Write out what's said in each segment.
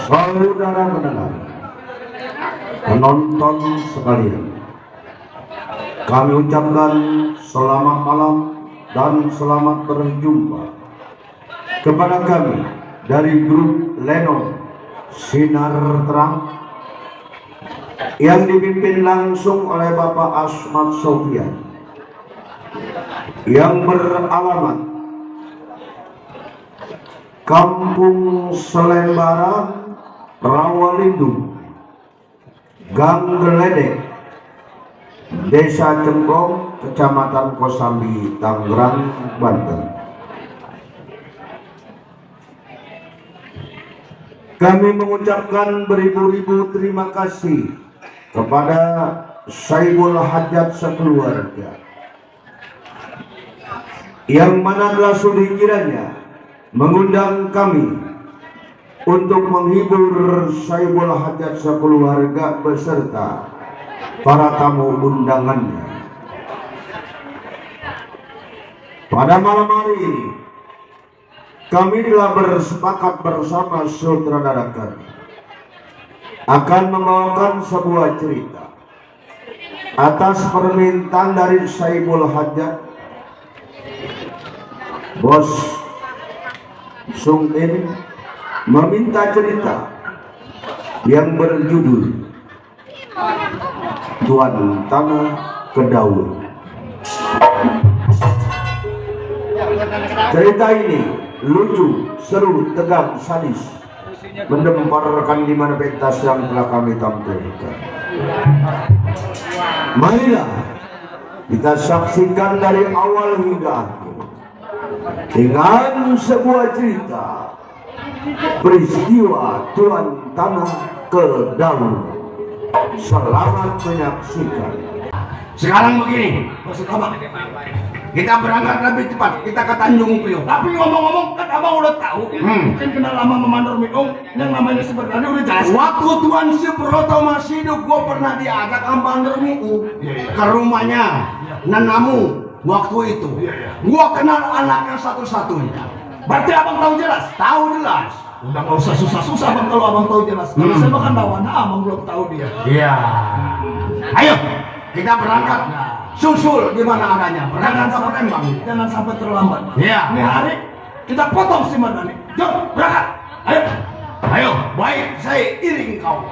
Saudara pendengar, penonton sekalian, kami ucapkan selamat malam dan selamat berjumpa kepada kami dari grup Lenong Sinar Terang yang dipimpin langsung oleh Bapak Asmat Sofian yang beralamat Kampung Selembara, Rawalindung, Gang Geledek, Desa Cemplong, Kecamatan Kosambi, Tangerang, Banten. Kami mengucapkan beribu-ribu terima kasih kepada Saibul Hajat sekeluarga, yang mana telah sudi kiranya mengundang kami untuk menghibur Saibul Hajat sekeluarga beserta para tamu undangannya. Pada malam hari ini kami telah bersepakat bersama sutradara kami akan membawakan sebuah cerita atas permintaan dari Saibul Hajat. Bos Sung In meminta cerita yang berjudul Tuan Tanah Kedaul. Cerita ini lucu, seru, tegang, sadis, mendemparkan 5 pentas yang telah kami tampilkan. Marilah kita saksikan dari awal hingga akhir dengan sebuah cerita peristiwa Tuan Tanah Kedaul. Selamat menyaksikan. Sekarang begini, maksud abang, kita berangkat lebih cepat, kita ke Tanjung Priok. Tapi ngomong-ngomong, kan abang udah tahu, kan kenal lama Mandor Miong, yang namanya sebenarnya udah jelas. Waktu Tuan Subroto masih hidup, gua pernah diajak sama Mandor Miong ke rumahnya, Nanamu. Waktu itu, gua kenal anaknya satu-satunya. Berarti abang tahu jelas? Tahu jelas. Udah nggak usah susah-susah bang kalau abang tahu jelas. Kalau saya makan lawan, abang belum tahu dia. Iya. Ayo, kita berangkat. Susul gimana adanya. Jangan sampai Palembang. Jangan sampai terlambat. Iya. Ini hari kita potong si Mardani. Jom, berangkat. Ayo. Ayo, baik saya iring kau.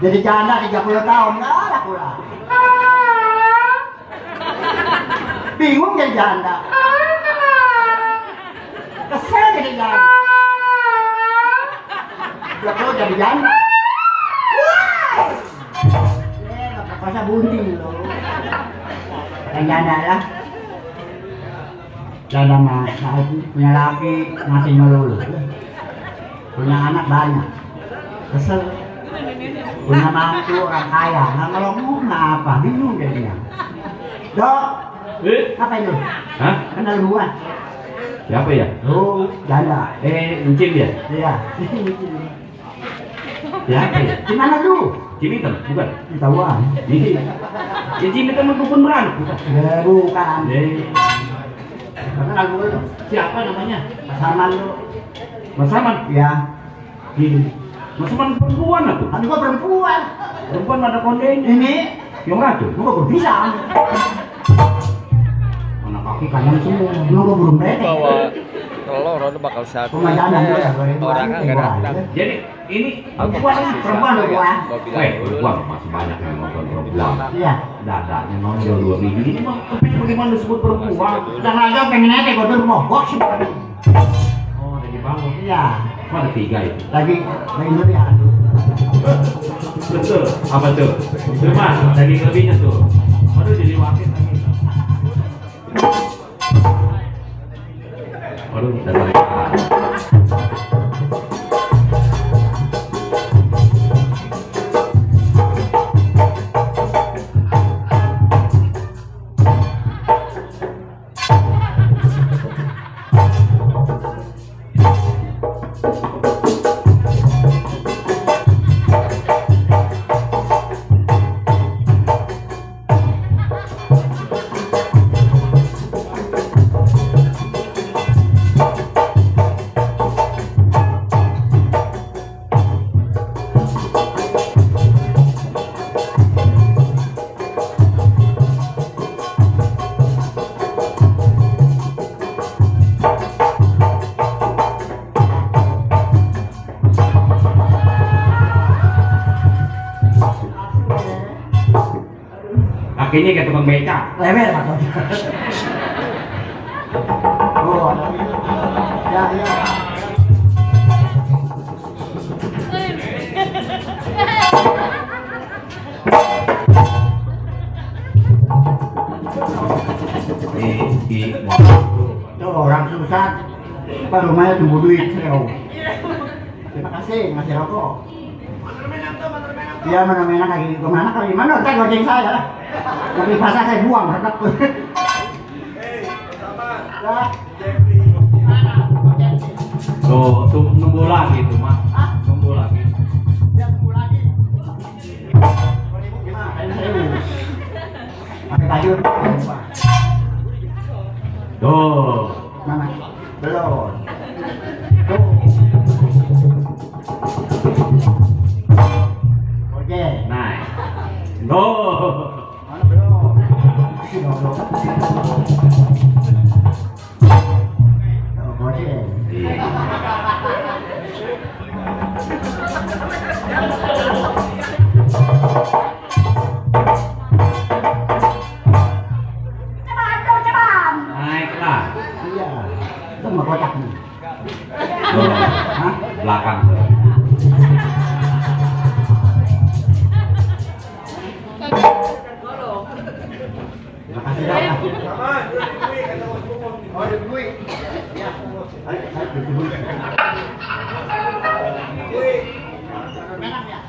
Jadi janda 30 tahun, nggak laku lah. Bingung jadi janda. Kesel jadi janda. Gak jadi janda. Nggak masa bunting loh. Yang janda lah. Janda mah punya laki masih melulu. Punya anak banyak. Kesel. Punya mantu orang kaya. Nggak ngomong apa? Bingung deh dia. Dok. Apa itu? Hah? Kenal gua. Siapa ya? Oh, janda. Encim ya? Iya. Siapa ya? Di mana lu? Cimitem, bukan? Di Tawang. Iya. Ya Cimitem itu pun beranak, bukan? Bukan. Kenal gua lu. Siapa namanya? Mas Arman lu. Mas Saman? Iya. Gini. Mas Saman perempuan aku. Kan gua perempuan. Perempuan ada kondenya. Ini Yang racun. gua bisa. Anak kaki Kanan semua. Lu gua belum bete. Bawa telur itu bakal satu. Pemajanan gua ya. Orangnya nggak datang. Jadi ini Perempuan lu gua. perempuan masih banyak yang nonton perempuan. Iya. Dadanya nonton 2 minggu ini mah tapi bagaimana disebut perempuan? Dan aja pengen aja gua dulu mogok sih. Oh, dari bangun. Iya. Kok ada 3 itu? Lagi dulu ya. Betul. Apa tuh? Itu mah daging lebihnya tuh. Aduh diliwatin lagi. Aduh, datang. Kakinya kayak tukang beca. Level Pak. Oh, ada. Ya, ya. Tuh orang susah. Apa rumahnya tunggu duit seo. Terima kasih ngasih rokok. Iya mana-mana lagi kemana kali mana? Saya goceng saya. Tapi pasar saya buang tetap. Tuh nunggu lagi tuh mah. Nunggu lagi. Ya tunggu lagi. Pakai baju. Tuh. Mana? Belum. Tuh. Oke. Nice. Tuh. Mana belum? Sini belum. Oke. Naiklah. Iya. Itu mah kocak nih. Tuh. Hah? Belakang tuh. Terima kasih dah. Oh, duit. Ya. Ayo, duit. Enak ya?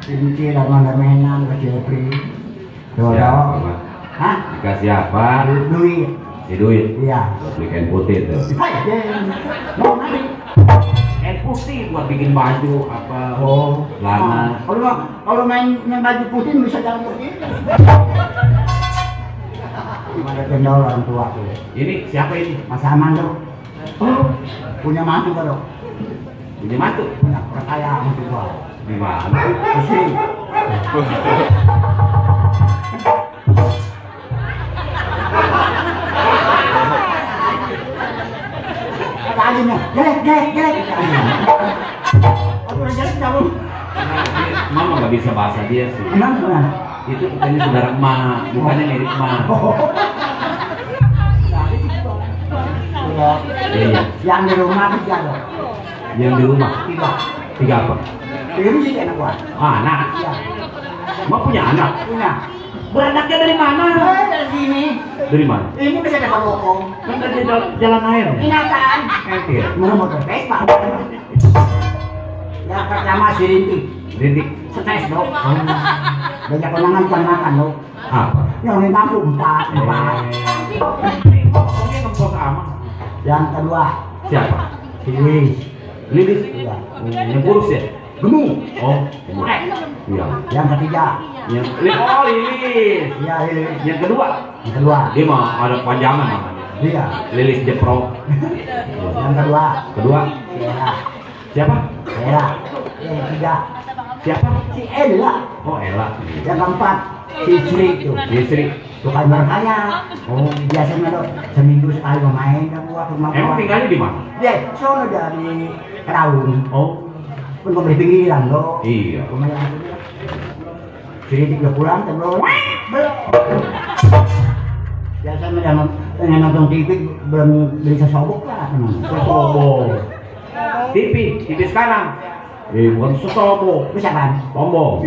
Pinci dan mandamenan ke Jepri. Dolo. Siapa? Hah? Dikasih apa? Duit. Si duit. Iya. Beli kain putih tuh. Hai, mau mandi. Kain putih buat bikin baju apa? Oh, Lana. Kalau main baju putih bisa jalan begini. Gimana cendol orang tua tuh? Ini siapa ini? Mas Aman tuh. Oh, punya mantu kan dong? Punya mantu. Punya kaya mantu gua. Di mana? Pusing. Ada anjingnya, jelek. Aku udah jelek jauh. Mama nggak bisa bahasa dia sih. Emang gimana? Itu katanya saudara emak, bukannya mirip emak. Udah. Iya. Yang di rumah tiga dong. Yang di rumah. Tiga apa? Ini sih anak gua. Anak. Iya. Emak punya anak. Punya. Beranaknya dari mana? Dari sini. Dari mana? Ini bisa dapat bokong. Kan dari jalan air. Ingatan. Entir. Mana motor Vespa? Ya pertama si Rintik. Rintik. Stres dong. Banyak kenangan bukan makan dong. Apa? Yang lain mampu empat. Pokoknya ngempos sama. Yang kedua Siapa? si Lilis. Lilis. Iya. Yang kurus ya? Gemuk. Oh, gemuk. Iya. Yang ketiga Yang Lilis. iya Lilis. Yang kedua, Yang kedua dia mah ada panjangan namanya. iya. Lilis Jepro. Yang kedua Kedua, si Ella. siapa? Ella. Yang ketiga Siapa? si Ella. Oh, Ella. Yang keempat si Sri itu. Istri. Tukang berkaya. Oh, Biasanya dong seminggu sekali main ke gua ke rumah emang gua. tinggalnya di mana? Ya, sono dari Kerawung. Oh, Pun kau beli pinggiran lo. iya. Lumayan. Jadi tiga bulan belum. Biasanya yang nonton TV belum beli sesobok lah teman. Sobo. TV sekarang. Bukan sesobo. Bisa kan? Tombo.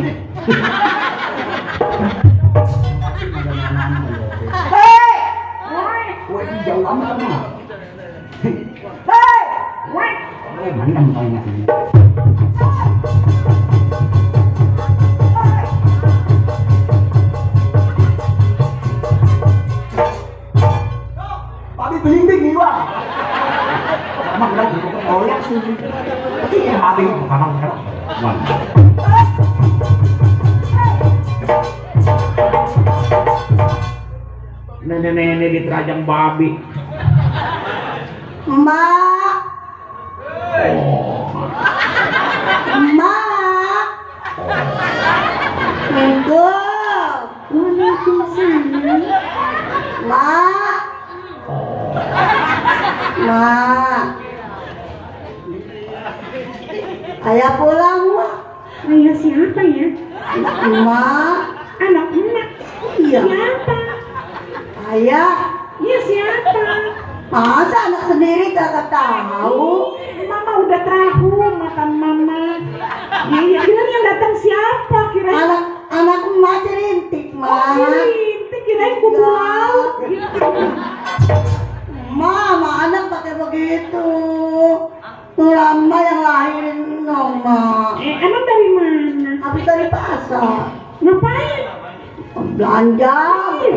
Hei! Woi, jauh amat kamu. Hei! Woi, mana kau ingat ini? Papi belimbing nih wah. Emang lagi kau lihat sih. Iya, papi kamu sekarang. Mana? Nenek-nenek di terajang babi. Mak. Mak. Waalaikumsalam. Mak. Mak. Ayah pulang, Mak. Ayah siapa ya? Mak. Anak emak. Iya. Siapa? Ayah. Ya siapa? Masa anak sendiri kagak tahu? Mama udah tahu makan mama. Iya, bilang yang datang siapa? Kirain Anak emak Rintik, Mak. Rintik, kirain kubu laut. Mama, anak pakai begitu. Lama yang lahirin Mama. Emang dari mana? Habis dari pasar. Ngapain? Belanja.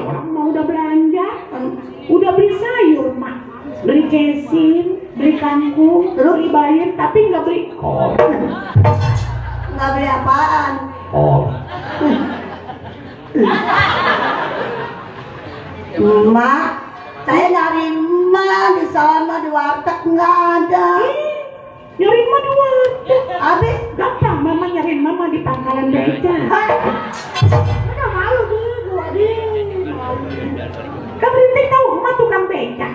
Orang mau udah belanja. Udah beli sayur, Mak. Beli cesim, beli kangkung, beli bayam, tapi nggak beli kol. Nggak beli apaan? Oh. Mak, saya nyari emak di sana di warteg nggak ada. Nyariin mah di warteg. Habis Gampang, mama nyariin mama di pangkalan beca. udah malu dulu, Kan Rintik tahu emak tukang beca.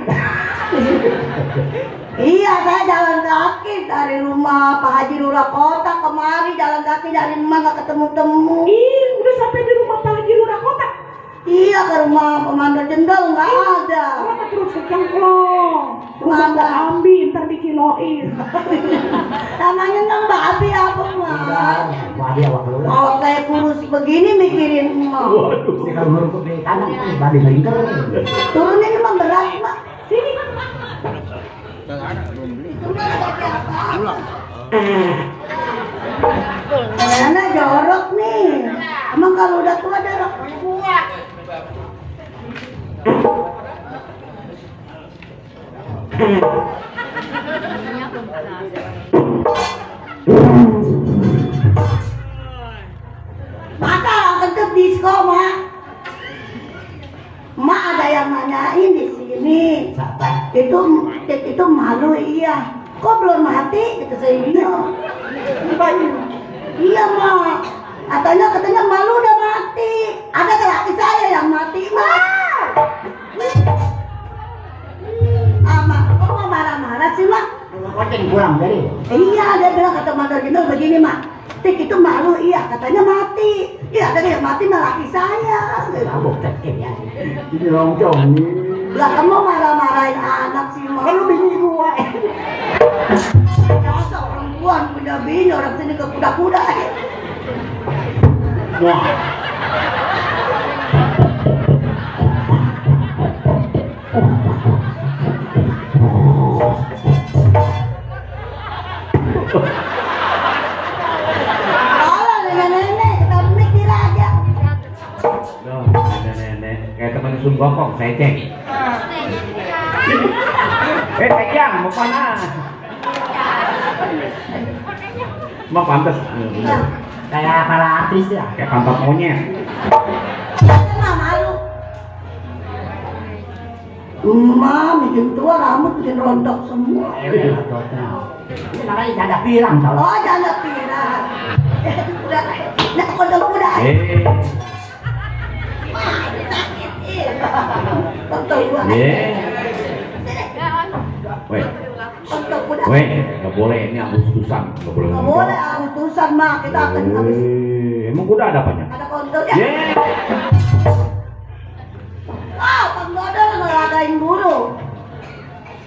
Iya, saya jalan kaki dari rumah Pak Haji Lurah Kota kemari jalan kaki dari emak nggak ketemu-temu. Ih, udah sampai di rumah Pak Haji Lurah Kota. Iya, ke rumah Komando Jendol nggak ada. Kenapa terus ke Cengklong? Rumah Nggak ada. Mbak Ambi, ntar dikiloin. Namanya nang babi apa mah? Babi awak lu. Kalau saya kurus begini mikirin emak. Ini kalau ngerukuk di kanan, babi melingkar. Turunin emang berat mak. Sini. Mana jorok nih. kalau udah tua darah kuat. Maka orang ke disco, Mak. Mak ada yang nanyain di sini. Siapa? Itu malu iya. Kok belum mati? Gitu saya bilang. Iya, Mak. Katanya malu udah mati. Ada laki saya yang mati, Mak. Mak, kok mau marah-marah sih, Mak? Koceng pulang dari. Iya, dia bilang kata Mandor Gino begini, Mak. Tik itu malu, iya, katanya mati. Iya, katanya yang mati mah laki saya. Mabuk cekik ya. Ini loncong nih. Lah kamu marah-marahin anak sih, Mak. Kalau bini gua. Masa perempuan punya bini, orang sini ke kuda-kuda. Wah. Kalau nenek-nenek, kita mikir aja. Loh, nenek-nenek kayak teman Sun Gokong, saya cek. Pegang, mau panas. Mau pantas, Kayak para artis ya. kayak pantat monyet. Kita nggak malu. Bikin tua, rambut bikin rontok semua. Ini namanya janda pirang tau. Oh, jangan pirang. Udah, nak kodok kuda. Sakit. Kodok kuda. Weh, Kodok kuda. nggak boleh ini Agustusan, nggak boleh. Nggak boleh Agustusan, Mak. Kita akan habis. Emang kuda ada apanya? Ada kodoknya. Yeah. Bang Dodol ngelagain burung.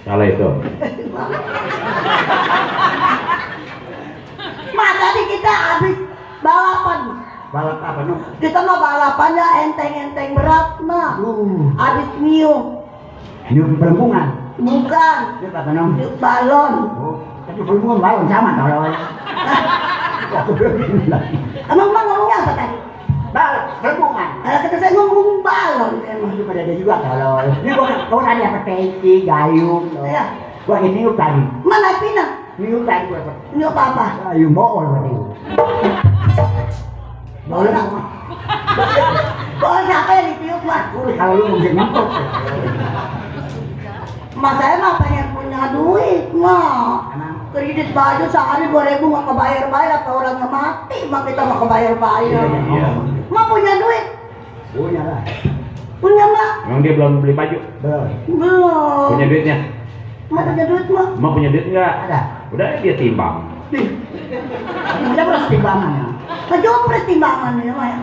Salah itu. Mak, tadi kita habis balapan, Mak. Balap apa nu? Kita mah balapannya enteng-enteng berat, Mak. Habis niup. Niup perempungan. Bukan. Niup apa nu? Niup balon. Oh, tapi perempungan balon sama tau lawan. Emang Mak ngomongnya apa tadi? Balap perempungan. Kata saya ngomong balon emang. Itu pada ada juga kalau. Ini kau tadi apa peci, gayung. Iya. Gua ini niup tadi. Mana pinang? Niup tadi gua. Niup apa? Gayung bool tadi. Bola. Bola siapa yang ditiup, Mak? Kalau lu mungkin nyemput. Mas saya mah pengen punya duit, Mak. Kredit baju sehari 2.000 nggak kebayar-bayar, apa orangnya mati, Mak kita nggak kebayar-bayar. Iya. Mak punya duit? Punya lah. Punya, Mak? Emang dia belum beli baju? Belum. Belum. Punya duitnya? Mak punya duit, Mak? Emang punya duit nggak? Ada. Udah dia timbang. Ada berapa timbangannya? Kejopres timbangannya, Mak ya?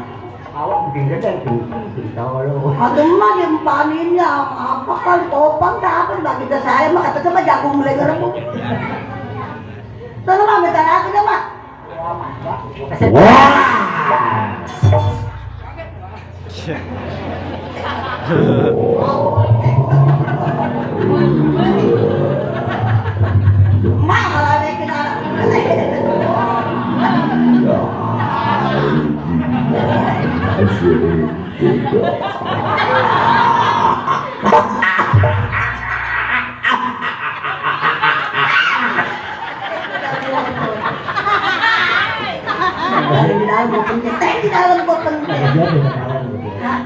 Awak mungkin gede tuh. Tahu lu. Atau Mak dimpaninnya apa kan kopang apa bagi ke saya, Mak kata sama jagung leger, Bu. Sana Mak minta aku dah, Mak. Wah. Mak kalau ada kita di dalam botolnya, teh di dalam botolnya. Hah?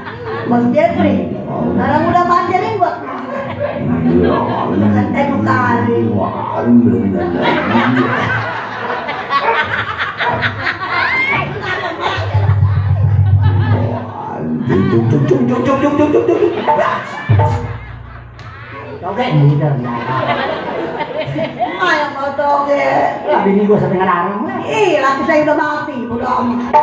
Bos Jeffrey, sekarang udah banjerin buat bukan teh kali. Toge leader ya. Mak yang mau toge. Lah bini gua sampai ngelarang. Ih, laki saya udah mati, udah amat.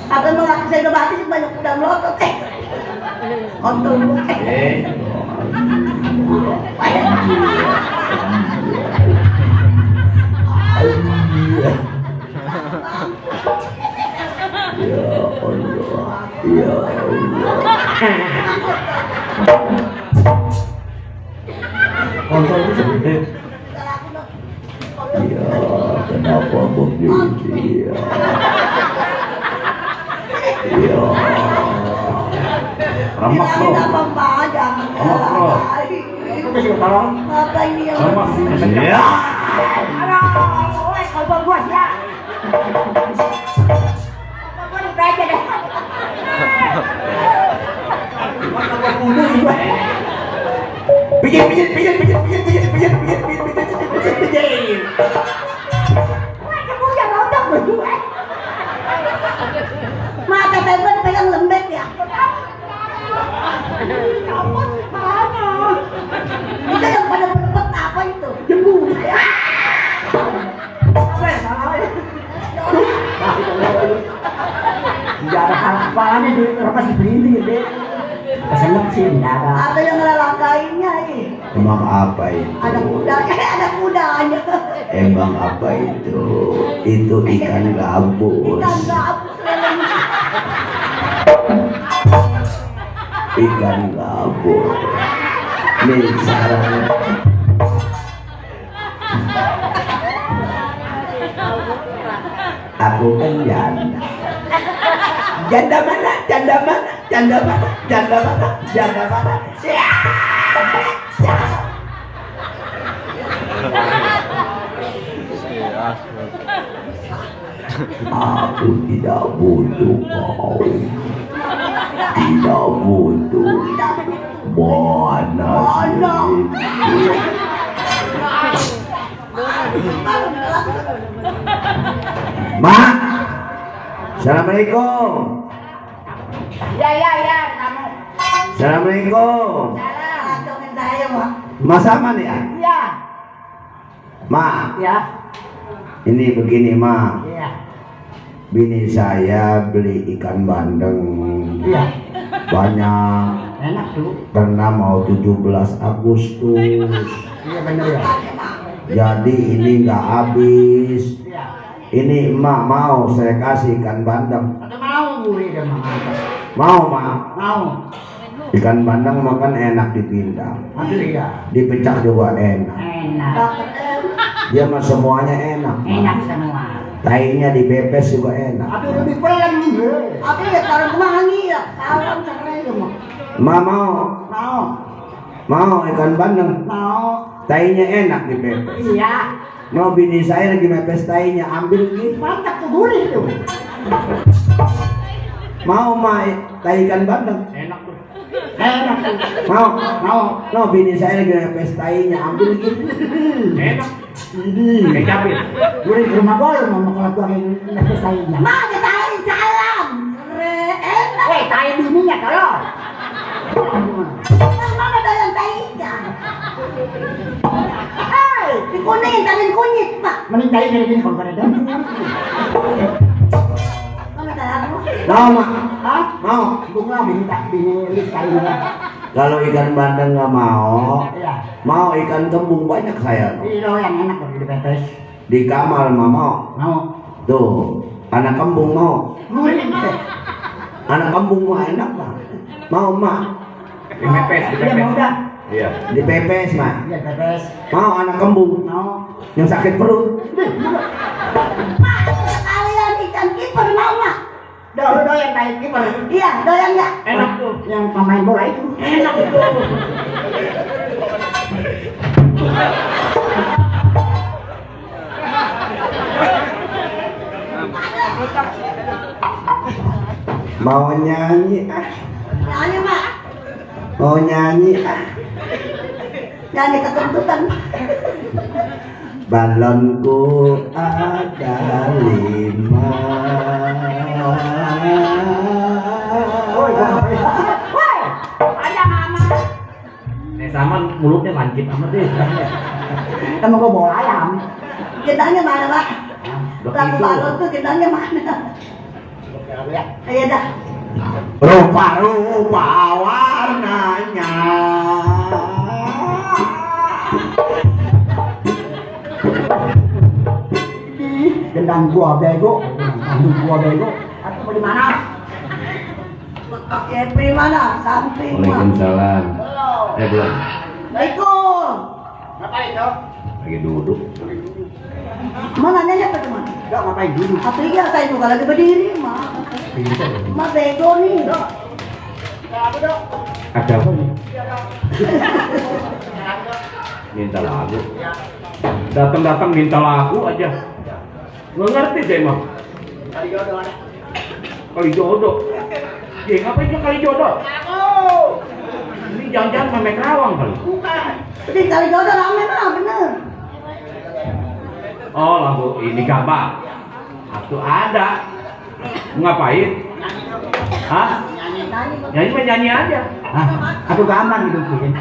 Apa mau laki saya udah mati sih banyak udah melotot kontol lu. Kontrol itu seperti Kenapa begitu? Iya. Remak bro. Remak bro. Itu sih tolong. Remak. Ya. Aduh, kalau gua ya. Gua dibaca deh. Pijit. Wah, kamu yang rontok berdua. Mata Beben pegang lembek ya. Ampun, mana? Itu yang pada berpet apa itu? Jembu. Tidak ada harapannya di lepas berhenti gitu. Kesenep sih tidak ada. Ada yang ngelakainnya ini. Emang apa itu? Ada kudanya. Emang apa itu? Itu ikan gabus. Ikan gabus leleng. Ikan gabus. Nih saran. Aku kan janda. Janda mana? Janda mana? Janda mana? Janda mana? Janda mana? Ya. Aku tidak butuh kau. Tidak butuh. Mana sih? Ma, Assalamualaikum. Ya, kamu. Assalamualaikum. Salah, dengan saya, Mak. Mas Aman ya? Ya. Ma, Ya. ini begini Ma. Iya. Bini saya beli ikan bandeng Iya. banyak Enak tuh. karena mau 17 Agustus. Iya benar ya. Jadi ini nggak habis. Iya. Ini emak mau saya kasih ikan bandeng. Ada mau gue dia mama. Mau Ma? Mau. Ikan bandeng makan enak dipindang. Ambil ya. Dipecah juga enak. Enak. Dia mah semuanya enak. Ma. Enak semua. Tainya dipepes juga enak. Aduh lebih pelan gue. Aku ya taruh kemangi ya. Salam cerai ya, Mak. Ma mau? Mau. Mau ikan bandeng? Mau. Tainya enak dipepes. Iya. Mau bini saya lagi mepes tainya, ambil nih. Mantap tuh gurih tuh. Mau Ma tai ikan bandeng? Enak tuh. Enak tuh. Mau? No, bini saya lagi mepes tainya, ambil gitu. Enak. Ini. Kayak cabai. Gurih ke rumah gue mau kalau tuh yang selesainya. Mak, ditawarin salam. Enak. Weh, tai bininya tolong. Kan Mama doyan tainya. Hei, dikuningin, tarin kunyit, Pak. Mending tai dari gini kalau pada dan. Mama taruh. Mau Ma? Hah? Mau? Bunga bini tainya. Kalau ikan bandeng nggak mau, Iya. mau ikan kembung banyak saya. Ini loh yang enak kalau dipepes. Di Kamal mah mau. Mau. Tuh, anak kembung mau. Gurih deh. Anak kembung mah enak mah. Mau Ma? Dipepes, Iya mau dah. Iya. Dipepes mah. Iya pepes. Mau anak kembung Mau. yang sakit perut. Mak, sekalian ikan kiper mau, Mak. Udah yang tai kiper. Iya, doyan nggak? Enak tuh. Yang pemain bola itu. Enak itu. Mau nyanyi ah. Nyanyi, Mak. Mau nyanyi ah. Nyanyi kekentutan. Balonku ada 5. Woi, Woi, ada Mama. Sama mulutnya lancip amat deh. kan mau bola ayam. Gendangnya mana, Mak? Lagu Begitu. balon tuh gendangnya mana? Ayo dah. Rupa-rupa warnanya. Gendang gua bego. Gendang gua bego. Atau mau di mana? Ya, di mana? Samping, Mak. Waalaikumsalam. Belum. Assalamualaikum. Ngapain dong? Lagi duduk. Mau nanya apa teman? Enggak ngapain dulu. Aprinya saya juga lagi berdiri, Mak. Pintar. Mak bego nih. Ada apa nih? Minta lagu. Datang-datang minta lagu aja. Nggak ngerti deh mah. Kali jodoh. Ya ngapain dia kali jodoh? Ini jangan-jangan memek rawang kali. Bukan. Jadi kali jodoh rame mah bener. Oh lagu ini gambar. Atau ada. Ngapain? Hah? Nyanyi mah nyanyi aja. Hah? Aku gampang hidupin.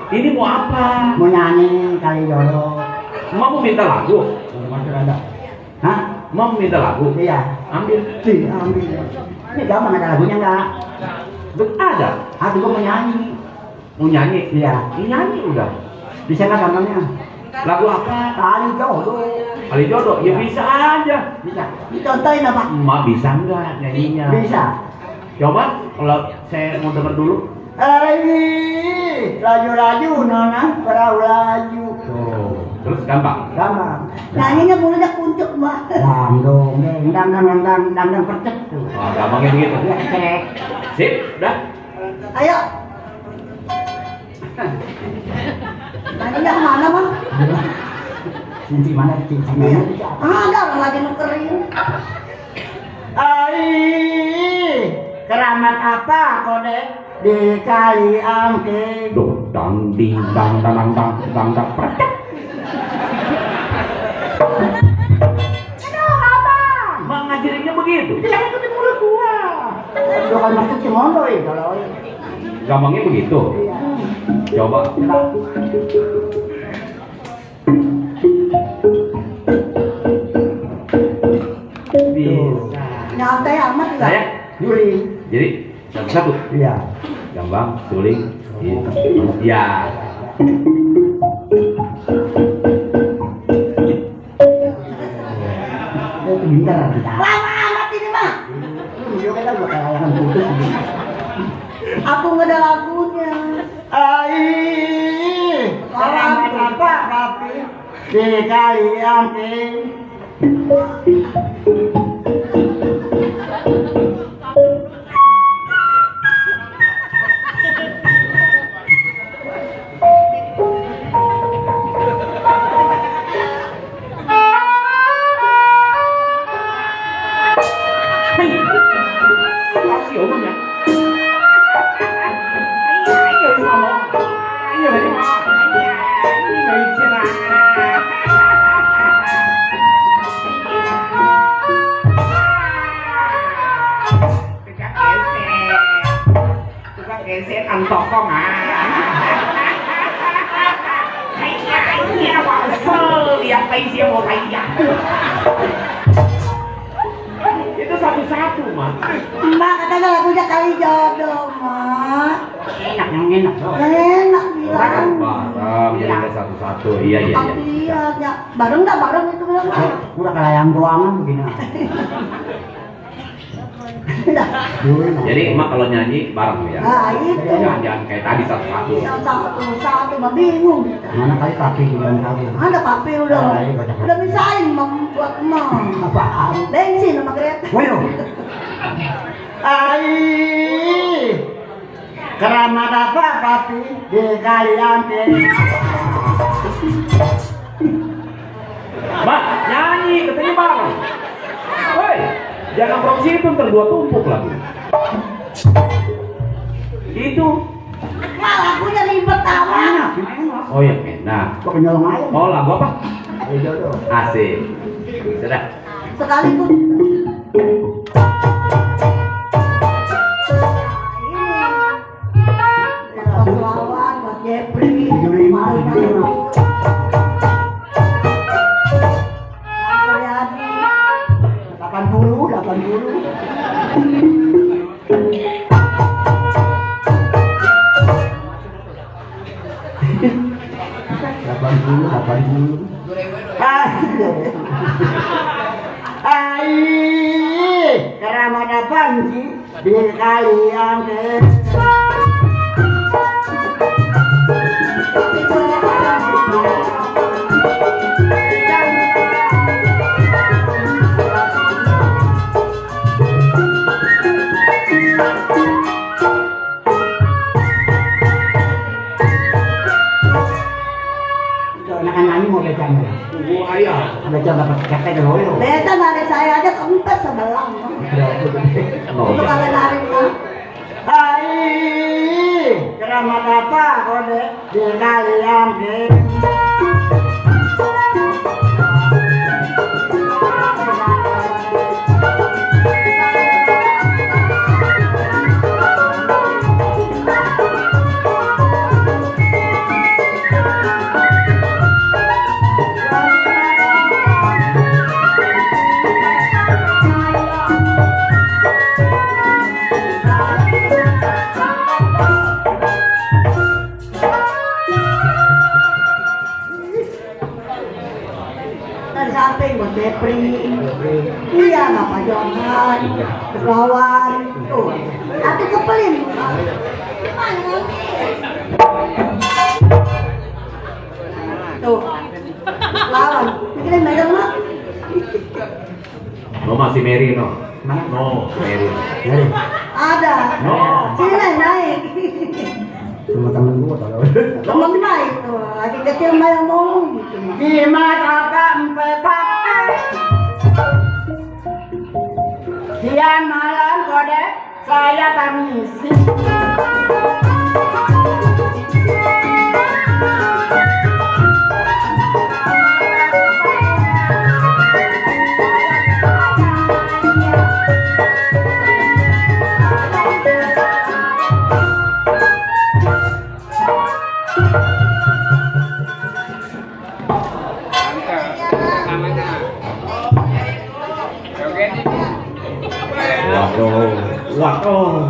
Ini mau apa? Mau nyanyi kali jodoh. Mau minta lagu? Masuk ada. Hah? Mau minta lagu? Iya. Ambil. Iya, ambil. Ini gampang ada lagunya enggak? Ada. Aku gua mau nyanyi. Mau nyanyi? Iya. Ini nyanyi udah. Bisa nggak gampangnya? Lagu apa? Kali jodoh. Kali jodoh? Ya bisa aja. Bisa. Dicontohin apa? Emak bisa nggak nyanyinya? Bisa. Coba kalau saya mau denger dulu. Laju-laju nona, perahu laju. Oh, terus gampang. Gampang. Nyanyinya mulutnya kuncup, Mak. Dangdong, dangdang percet tuh. Oh, gampangnya begitu. Ya, cek. Sip, udah. Ayo. Nyanyinya kemana, Mak? Cincin mana? Cincin mana? Ada orang lagi nukerin. Keramat apa kode di kali angke? Duh, dang ding dang dang dang dang dang percet. Aduh, abang. Mak ngajarinnya begitu. Jangan ikutin mulut gua. Dua kali masuk cimondo kalau Gampangnya begitu. Coba. Bisa. Nyantai amat enggak? Saya Juli. jadi satu-satu. Iya. Gampang, suling. Ya. Itu pintar kita. Lama amat ini, Mak. Dia kan udah kalangan putus. Aku nggak ada lagunya. Keramat apa tapi di kali angke? Kasih omongnya. Ayo ngomong. Ayo ini. Ini nggak bicara. Tukang geser antokong Iya, wasel lihat paisi mau tayang. Itu satu-satu, Mak. Mak katanya lagunya kali jodoh, Mak. Enak yang enak. Enak bilang. Bareng, jadi satu-satu. Iya, iya, iya. Iya, ya. Bareng nggak bareng itu bilang. Mak. Udah kayak yang doangan begini. Jadi emak kalau nyanyi bareng ya. Nah, itu. Jangan kayak tadi satu-satu. Yang satu, mah bingung. Mana kali papi bilang kali. Ada papi udah misain membuat mah. Apaan? Bensin sama kereta. Waduh. Keramat apa papi di kali angke? Mak, nyanyi katanya bareng. Woi, jangan from situ ntar gua tumpuk lagi. Itu. Mak lagunya ribet amat. Oh ya, enak. Kok penyolong ayam? Oh lagu apa? Ayo jodoh. Asik. Sudah. Sekaligus. Lawan buat Jepri. 75. Suryadi. 80. Keramat apaan sih di kali angke? dulu. Beta narik saya aja kempes sebelah. Untuk kalian narik kan? Hai, keramat apa kode di kalian deh? Dari samping buat Depri. Iya, Bapak Johan, Lawan, tuh. Tapi kepelin. Tuh, lawan. Pikirin megang mak. No masih Mary no. No, Mary. Ada. No. Sini naik. Cuma temen gua tau. Temen naik tuh. Lagi kecil mah yang ngomong gitu. Gimana kakak empepak? Siang malam kode saya permisi. Waduh.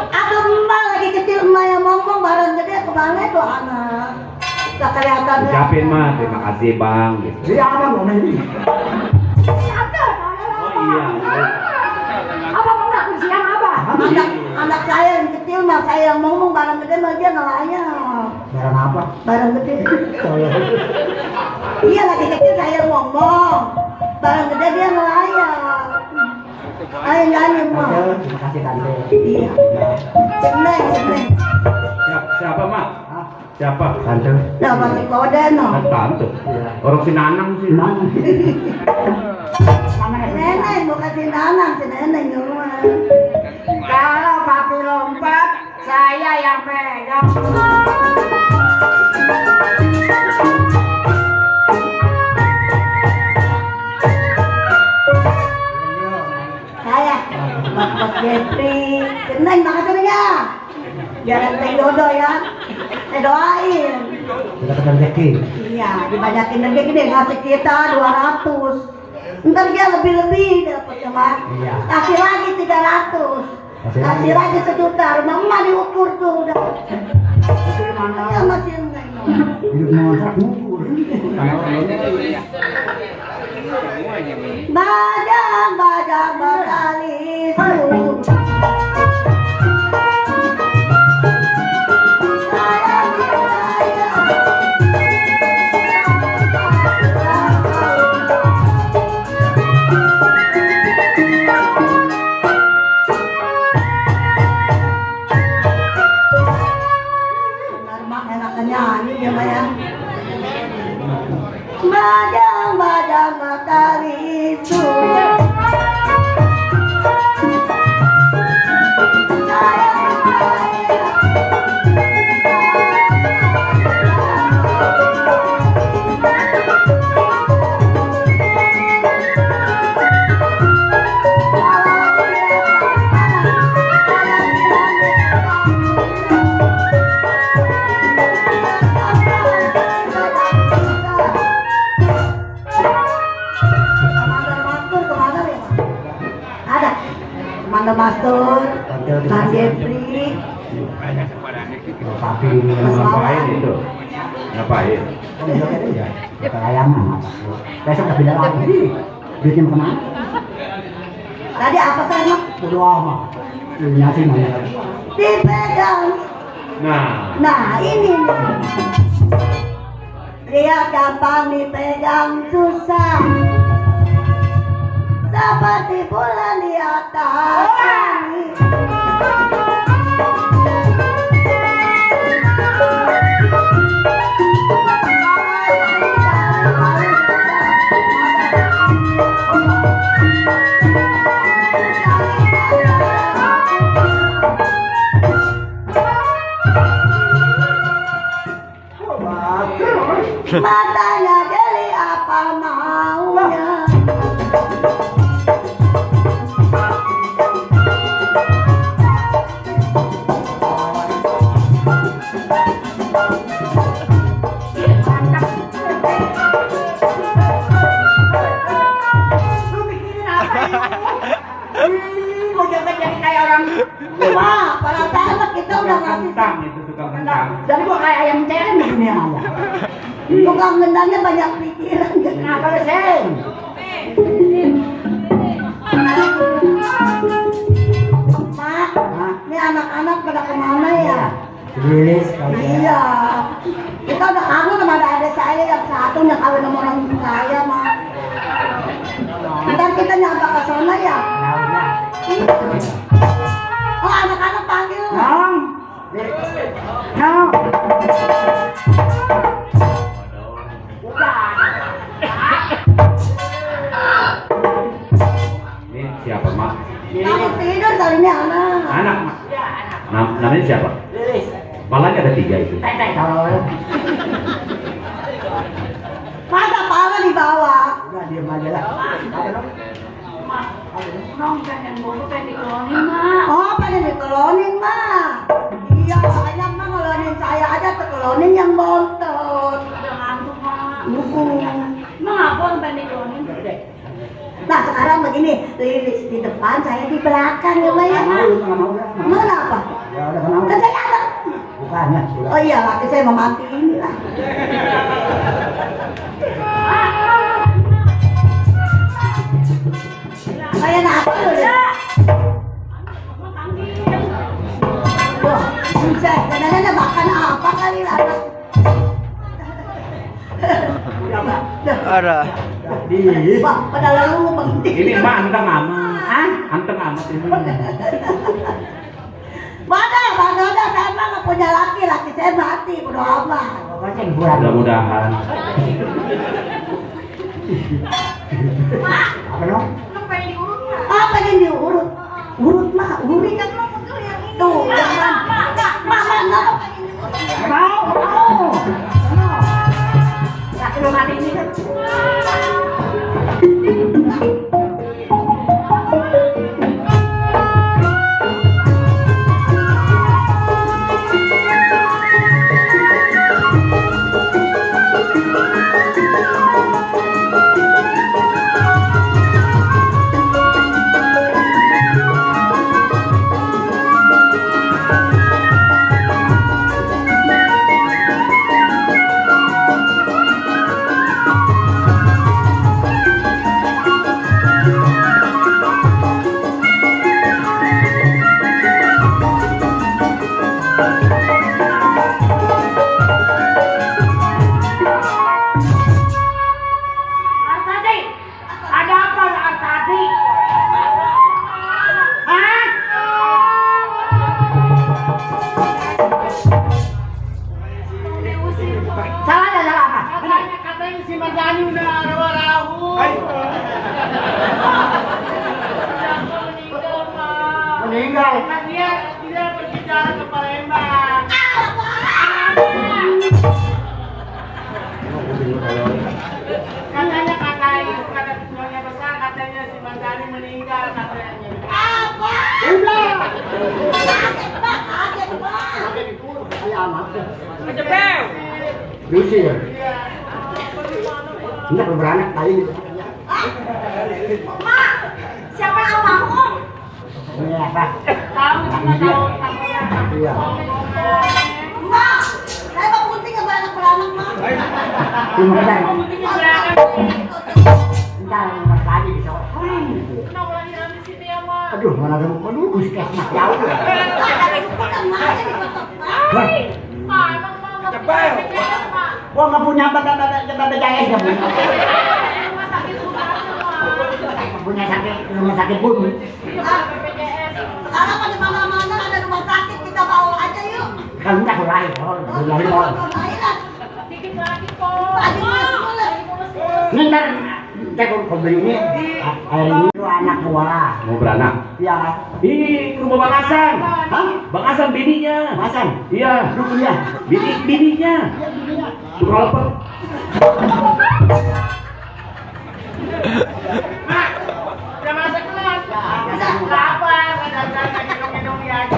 Aku emak lagi kecil emak yang ngomong barang gede kemana tuh anak. Gak kelihatan. Ucapin mah terima kasih bang. Gitu. Jadi apa ngomong ini? Oh iya. Apa mengaku siang apa? Anak saya yang kecil mah saya yang ngomong barang gede mah dia nelayan. Barang apa? Barang gede. Iya lagi kecil saya ngomong. Barang gede dia nelayan. Ayo nyanyi mah. Terima kasih tante. Iya. Seneng. Siapa mak? Siapa? Tante. Nah masih kode no. Kan tante. Orang si Nanang sih. Nanang. Nenek bukan si Nanang, si nenek nyuruh. Kalau papi lompat, saya yang pegang. Saya Bapak Jepri. Seneng makasih ya. Jangan teh dodo ya. Saya doain. Kita ketemu rezeki. Iya, dibanyakin rezeki deh ngasih kita 200. Ntar dia lebih-lebih dapat ya Mas. Iya. Kasih lagi 300. Kasih lagi 1 juta. Rumah emak diukur tuh udah. Ya masih enggak. Hidup ngontrak mulu. Badang bertali suruh. Nyanyi dia mah ya. Badang matahari suruh. Manda Mastur, Mas Jepri, Papi Ngapain itu? Ngapain? Kelayangan. Besok tak beda lagi. Duitnya kemana? tadi apa saya mah? Bodo amat. Ini sih mana? Dipegang. Nah ini nih. Dia gampang dipegang susah. Seperti bulan di atas langit. Matanya jeli apa maunya. Lu mikirin apa ini? Mau jadi kayak orang Wah, para sahabat kita udah ngasih Kentang itu tukang kentang. jadi gua kayak ayam ceren di dunia aja. tukang gendangnya banyak pikiran. Kenapa lu Sen? Mak, ini anak-anak pada kemana ya? Rilis kalau Iya, kita udah kangen sama adik saya yang satunya kawin sama orang kaya, Mak. Ntar kita nyampe ke sana ya. Oh, anak-anak panggil. Nong. Nong. Ini siapa, Mak? Kamu tidur kali ini anak. Anak, Mak. Namanya siapa? Lilis. Palanya ada 3 itu. Tai kalau Masa pala di bawah. udah diam aja lah. Nong pengen bobo pengen dikelonin mak. Oh, pengen dikelonin, Mak. Iya, makanya Mak ngelonin saya aja terkelonin yang bontot. Udah ngantuk mak. Mak apa pengen dikelonin? Nah, sekarang begini, Lilis di depan, saya di belakang ya, Mak ya. Nggak mau ya. Mau apa? Ya udah nggak mau. Kan saya ada. Bukan ya. Sudah. Oh iya, laki saya mau mati ini lah. Saya nak apa ya? Wah, bisa. Kadang-kadang makan apa kali lah. Ada. Wah, pada lalu penting. Ini Mak anteng amat. Hah? Anteng amat ini. Mana saya mah nggak punya laki saya mati, bodo amat. Pokoknya hiburan. Mudah-mudahan. Apa dong? Apa yang diurut? Urut mah, urut kan tuh, jangan. Mama nggak pengen diurut. Mau. Laki lu mati ini kan. Artadi, ada apa Artadi? Hah? Salah ada salah apa? Katanya si Mardani udah rawa-rawu. Meninggal. Dia tidak berbicara ke Palembang. Katanya kata ketuanya besar, katanya si Mardani meninggal katanya. Udah. Kaget, Pak. Kecepel. Lucy ya. Enggak beranak tadi. Mak, siapa yang almarhum? Ini apa? Tahu cuma tahu tamunya. Iya. Mak, saya mau penting nggak beranak-beranak, Mak. Terima kasih. Pentingnya berangkat. Entar nomor tadi bisa. Kenapa lahiran di sini ya, Mak? Aduh, mana ada aduh puskesmas jauh. Ada bukan Mak, ada di kota. Hah? Mak, emang Mak nggak punya BPJS, Mak. Gua nggak punya BPJS ya, Bu. Rumah sakit rumah aja, Mak. Punya sakit rumah sakit pun. BPJS. Sekarang pada mana-mana ada rumah sakit, kita bawa aja yuk. Kan enggak lahir, lahir. Lahiran. Dikit lagi, Po. Tadi mulus. Ini ntar cek kau belinya hari ini tuh anak gua Mau beranak? ya Ih, ke rumah Bang Hasan. hah Bang Hasan bininya. Hasan Iya, lu kuliah bininya. Tukang lepet.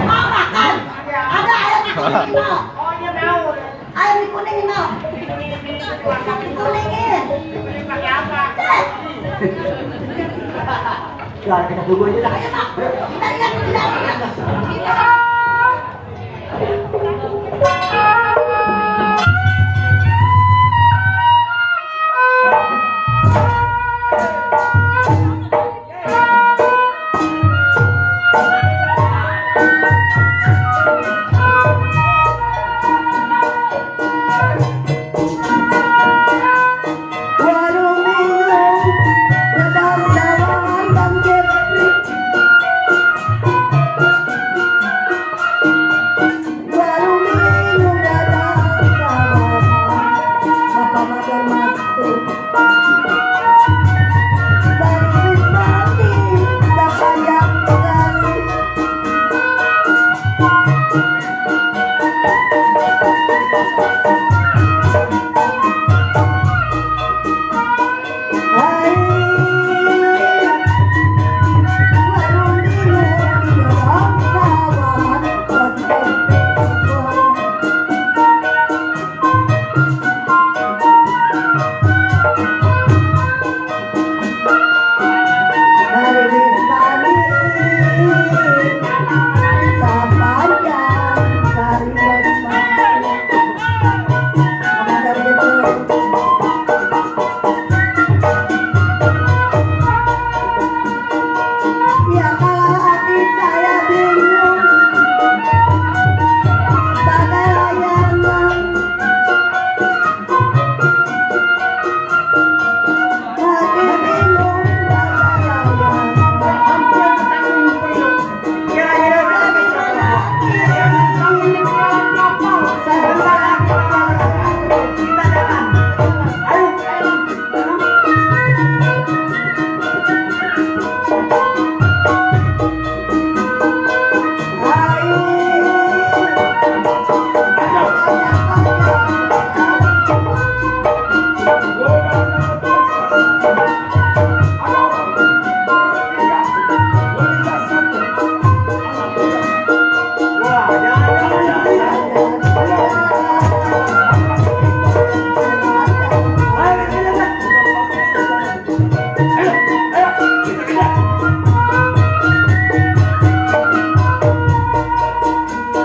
Mau makan? Ada ayam di kuning mau. Ayam di kuning mau. Dikuningin. ya kita tunggu aja dah Ayo Mak. Kita lihat. Kita. Warung minum, gedang sawangan dan Jeffrey. Warung minum, gedang sawangan, Bapak Matur Matur. Dari Wismati, tak banyak sekali. Ya kalau hati saya bingung bagai layangan, hati bingung bagai layangan. Kira-kira bagaimana? Sebentar kita jalan. Ayo.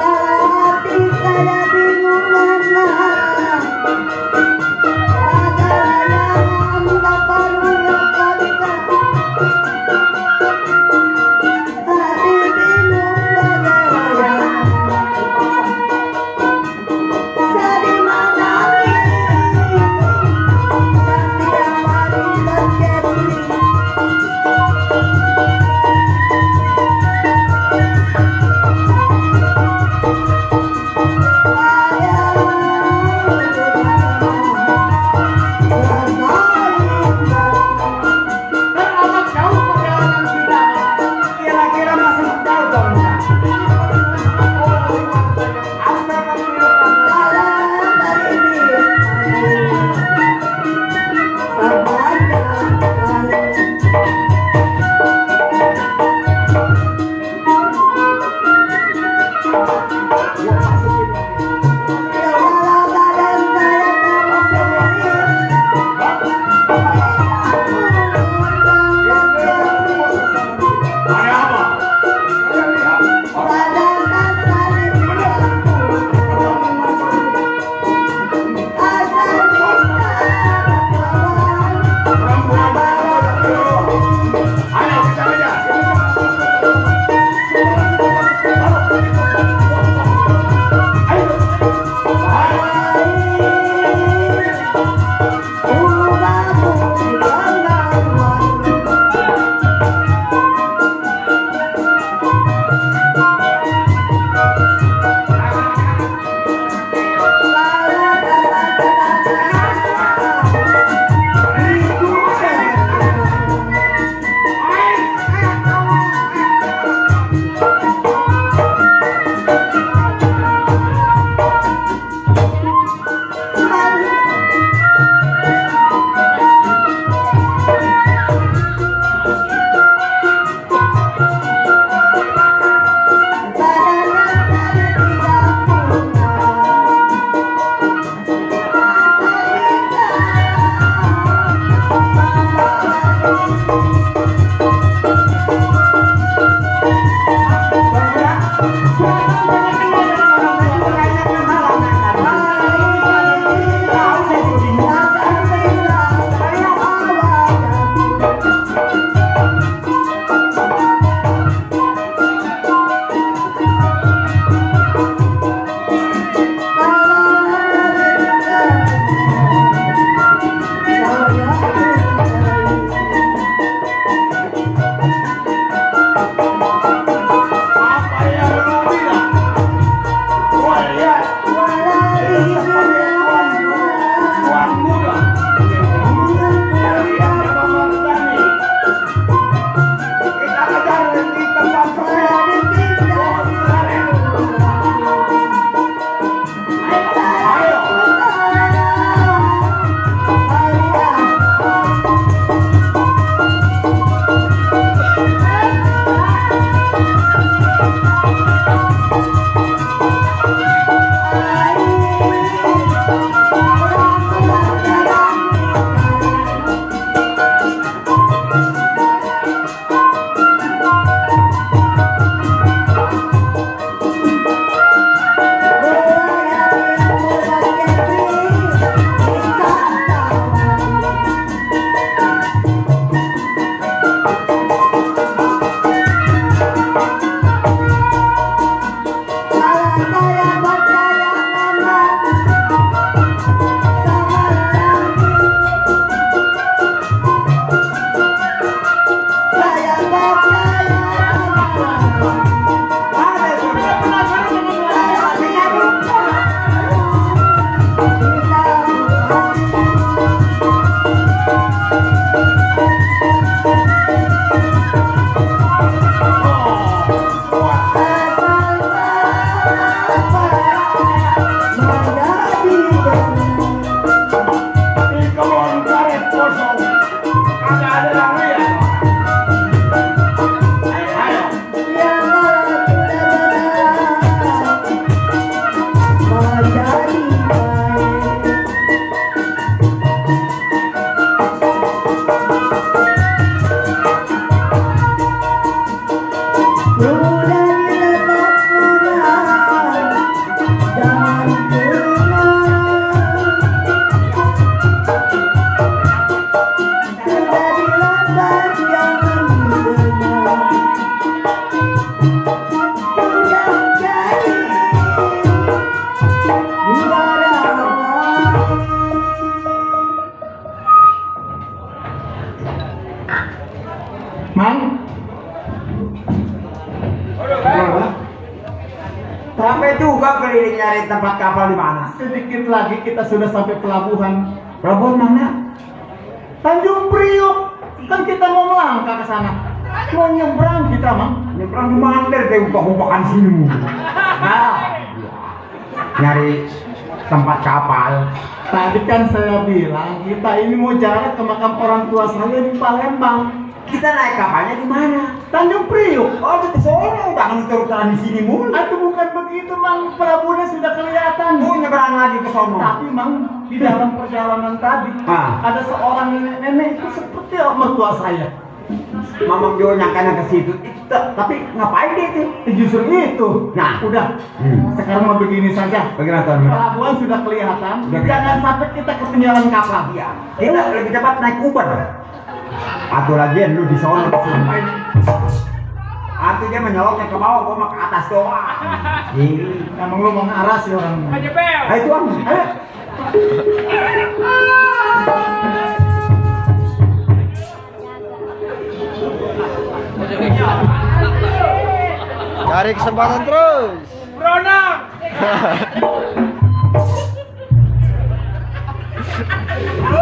Hati saya bingung menang, bagai layangan tak beruyukan. Hati bingung bagai layangan, sedih menangis, setiap hari berkeping. Kira-kira masih jauh dong. Jalan dari Walau badan saya Ada apa? Ayo kita aja. Ayo. kosong. Ada yang lihat. Ayo. Ya Allah, menjadi baik. Sudah dilepas sudah dan sudah dilepas jangan didengar. Sudah jadi ibadah. Mang, Sampai juga keliling nyari tempat kapal di mana? sedikit lagi kita sudah sampai pelabuhan. Pelabuhan mana? Tanjung Priok. Kan kita mau melangkah ke sana. Mau nyebrang kita, Mang. Nyebrang di mana dari ubah-ubahan sini? Nah, Nyari tempat kapal. tadi kan saya bilang kita ini mau jarak ke makam orang tua saya di Palembang. Kita naik kapalnya di mana? Tanjung Priok. Oh, di sana, jangan turun di sini mulu. Aduh, bukan begitu, Mang. Pelabuhannya sudah kelihatan. Oh, nyebrang lagi ke sana. Tapi, Mang, di dalam perjalanan tadi Ah. ada seorang nenek itu seperti mertua saya. Mamang Jo nyangkanya ke situ. Tapi ngapain dia itu? Justru itu. Nah. Udah. Hmm. Sekarang mau begini saja. Bagaimana Tuan? Pelabuhan sudah kelihatan. Sudah Jangan sampai kita ketinggalan kapal. Iya. Kita lebih cepat naik Uber. Atau lagi lu di sana sampai. Atau dia menyoloknya ke bawah, gua mah ke atas doang. Ini. Emang lu mau ngaras ya orang. Ayo Tuan. Ayo. Cari kesempatan terus.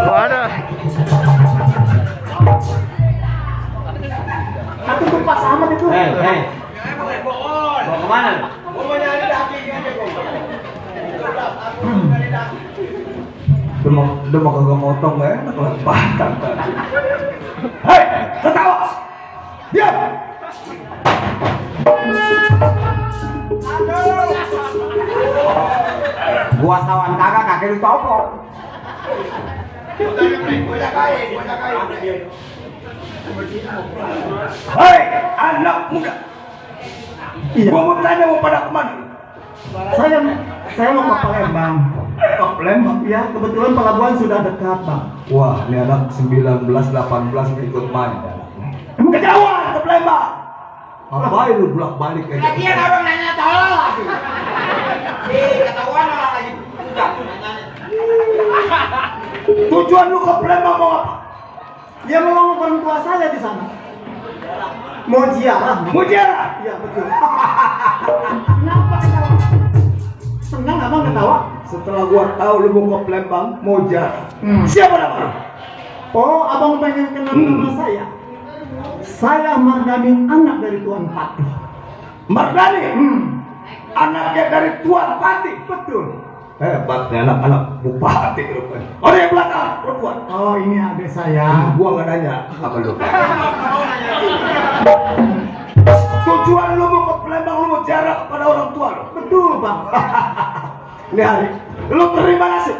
Waduh. Satu tuh Pak Samad itu. Hei. Mau kemana? Udah mau kagak motong ya, lepas. Hei, ketawa. Diam. Gua sawan kagak kakek lu topok. Hei, anak muda. Iya. Gua mau tanya mau pada kemana? Saya mau ke Palembang. Ke Palembang. Ya, kebetulan pelabuhan sudah dekat, Bang. Wah, ini anak 19-18 ikut main. Emang kejauhan ke Palembang. Ngapain lu bolak-balik kayak gitu? Lagian orang nanya tolol lagi. Ketahuan orang lagi udah nanya. Tujuan lu ke Palembang mau apa? Dia mau ngomong orang tua saya di sana. Mau ziarah. Mau ziarah? Iya, betul. Kenapa ketawa? Senang abang ketawa? Setelah gua tahu lu mau ke Palembang, mau jalan. Siapa nama lu? Oh, abang pengen kenal nama saya? Saya Mardani, anak dari Tuan Pati. Mardani? Anaknya dari Tuan Pati? Betul. Hebatnya anak-anak bupati rupanya. Orang yang belakang, perempuan. Oh, ini adik saya. Gua nggak nanya apa lu. Tujuan lu mau ke Palembang, lu mau ziarah kepada orang tua lu? Betul, Bang. Lihat, lu terima nasib.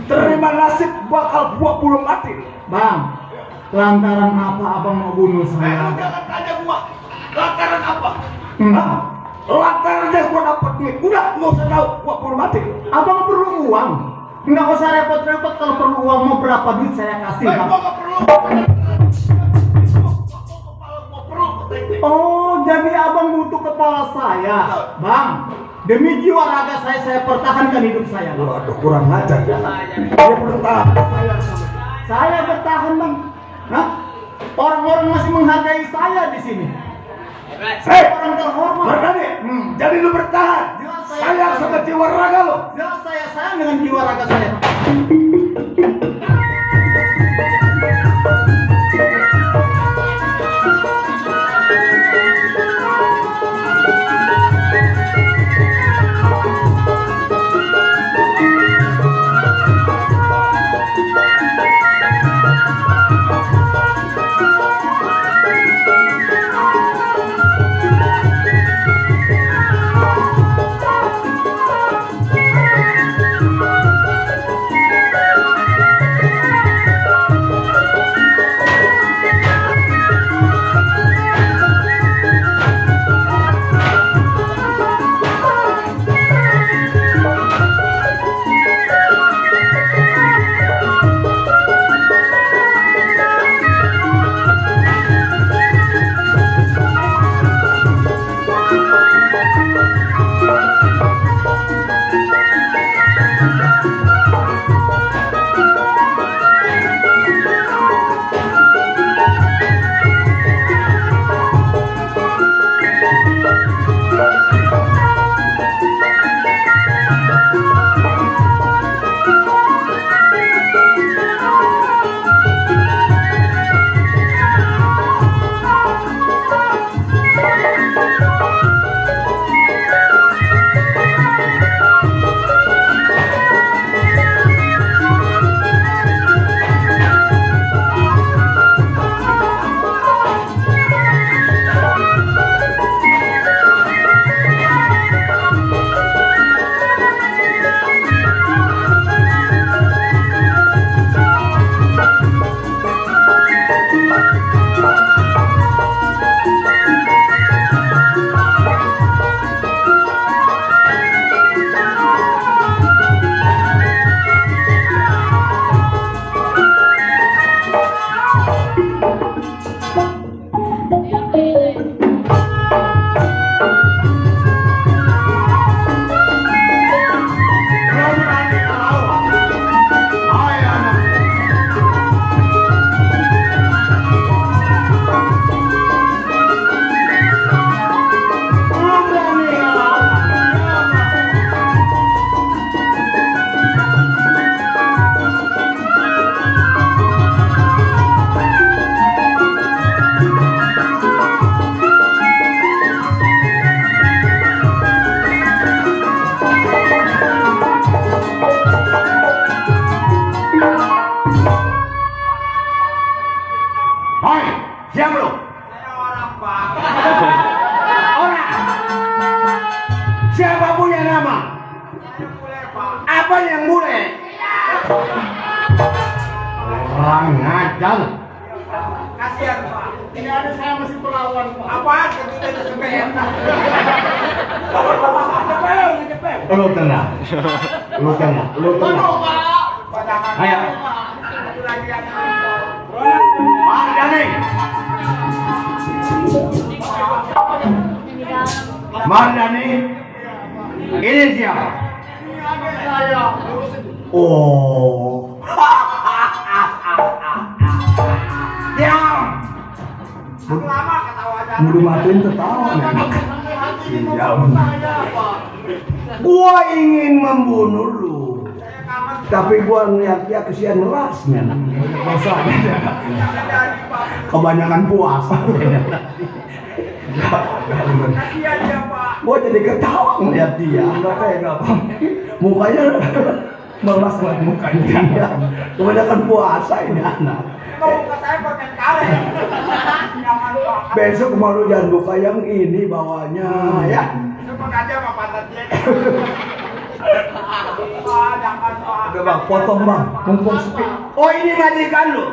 Terima nasib bakal gua belum mati. Bang, lantaran apa abang mau bunuh Lu saya? jangan tanya gua. Lantaran apa? Hmm. Hah? Lantaran dia gua dapat duit. Udah, nggak usah tahu. Gua belum mati. Abang perlu uang? Nggak usah repot-repot, kalau perlu uang mau berapa duit saya kasih, Bang. Gua nggak perlu. Gua perlu. Oh, jadi abang butuh kepala saya, Bang. Demi jiwa raga saya pertahankan hidup saya, Bang. Waduh, kurang ajar ya. Dia bertahan. Saya bertahan, Bang. Hah? Orang-orang masih menghargai saya di sini. Hei, Orang terhormat. Mardani, jadi lu bertahan. Jelas Sayang sama jiwa raga lu. Jelas saya sayang dengan jiwa raga saya, Bang. Siapa lu? Saya orang, Pak. Orang. Siapa punya nama? Saya boleh, Pak. Apa yang boleh? Orang ngajar. Kasihan, Pak. Ini ada saya masih perawan, Pak. Apaan? Ketika itu semen. Lu tenang. Lu tenang. Lu tenang. Padangan. Ayo. Satu lagi yang Mardani. Mardani. Ini siapa? Oh. Diam. lama ketawanya. Udah matiin ketawa memang. Diam. Gua ingin membunuh lu. Tapi gua ngeliat dia kesian rasnya. Kebanyakan puasa. Kasihan dia, Pak. Gua jadi ketawa ngeliat dia. Enggak tega, Bang. Mukanya melas banget mukanya. Iya. Kebanyakan puasa ini anak. Mau muka saya pakai karet. Jangan, Pak. Besok malu jangan buka yang ini bawahnya ya. Sempat aja sama pantatnya. Pak, jangan, Pak. Udah Bang, potong Bang. Mumpung sepi. Oh ini majikan lu.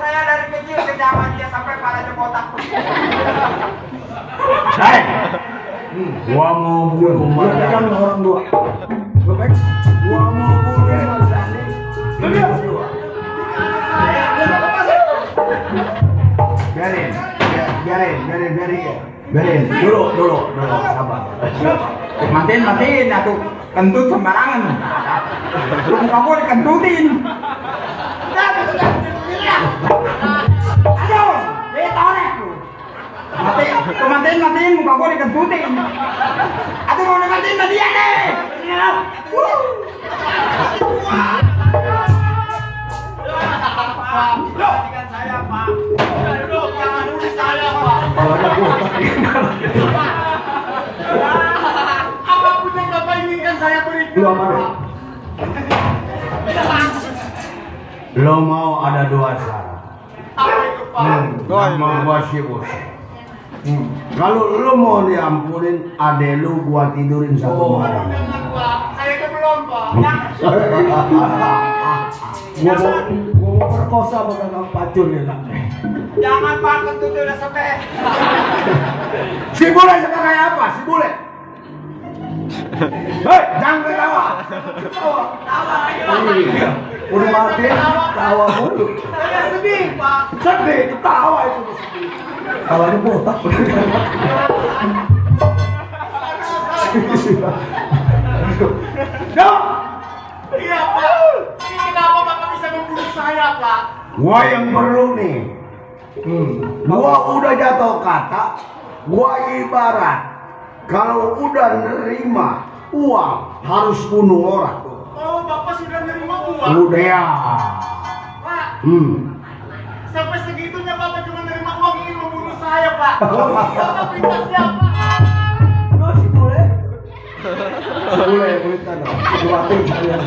Saya dari kecil kejaman dia sampai palanya botak. Hei. Gua mau bunuh Mardani. Orang dua. Gua mau bunuh Mardani. Ini berdua. Biarin. Dulu, sabar. Matiin atau kentut sembarangan. Belum kamu dikentutin. Aduh, ditorek lu. Matiin muka gua dikentutin. Aduh mau dimatiin sama dia deh. Jangan saya, Pak. Jangan nulis saya, Pak. Palanya botak. Apapun yang Bapak inginkan saya berikan. Dua mana? Lo mau ada dua syarat. Apa itu, Pak? Sama gua sih bos. Kalau lo mau diampunin, ade lu gua tidurin satu malam. Jangan, Pak. Saya ke belum, Pak. Gua mau perkosa bakal pacul ya nak. Jangan, Pak. Kentut udah sampai. Si bule sekarang kayak apa? Si bule. Hei, jangan ketawa. Tawa aja. Iya. Udah mati, tawa mulu. Saya sedih, Pak. Sedih, ketawa itu sedih. Kalanya botak. Yo, Iya, Pak. Ini kenapa Bapak bisa membunuh saya, Pak? gua yang perlu nih. Gua udah jatuh kata, gua ibarat kalau udah nerima uang harus bunuh orang. Oh, Bapak sudah nerima uang. Udah ya. Pak, Sampai segitunya Bapak cuma nerima uang ingin membunuh saya, Pak. Bapak perintah siapa? si bule. Si bule kulit tanah. Suatu saya.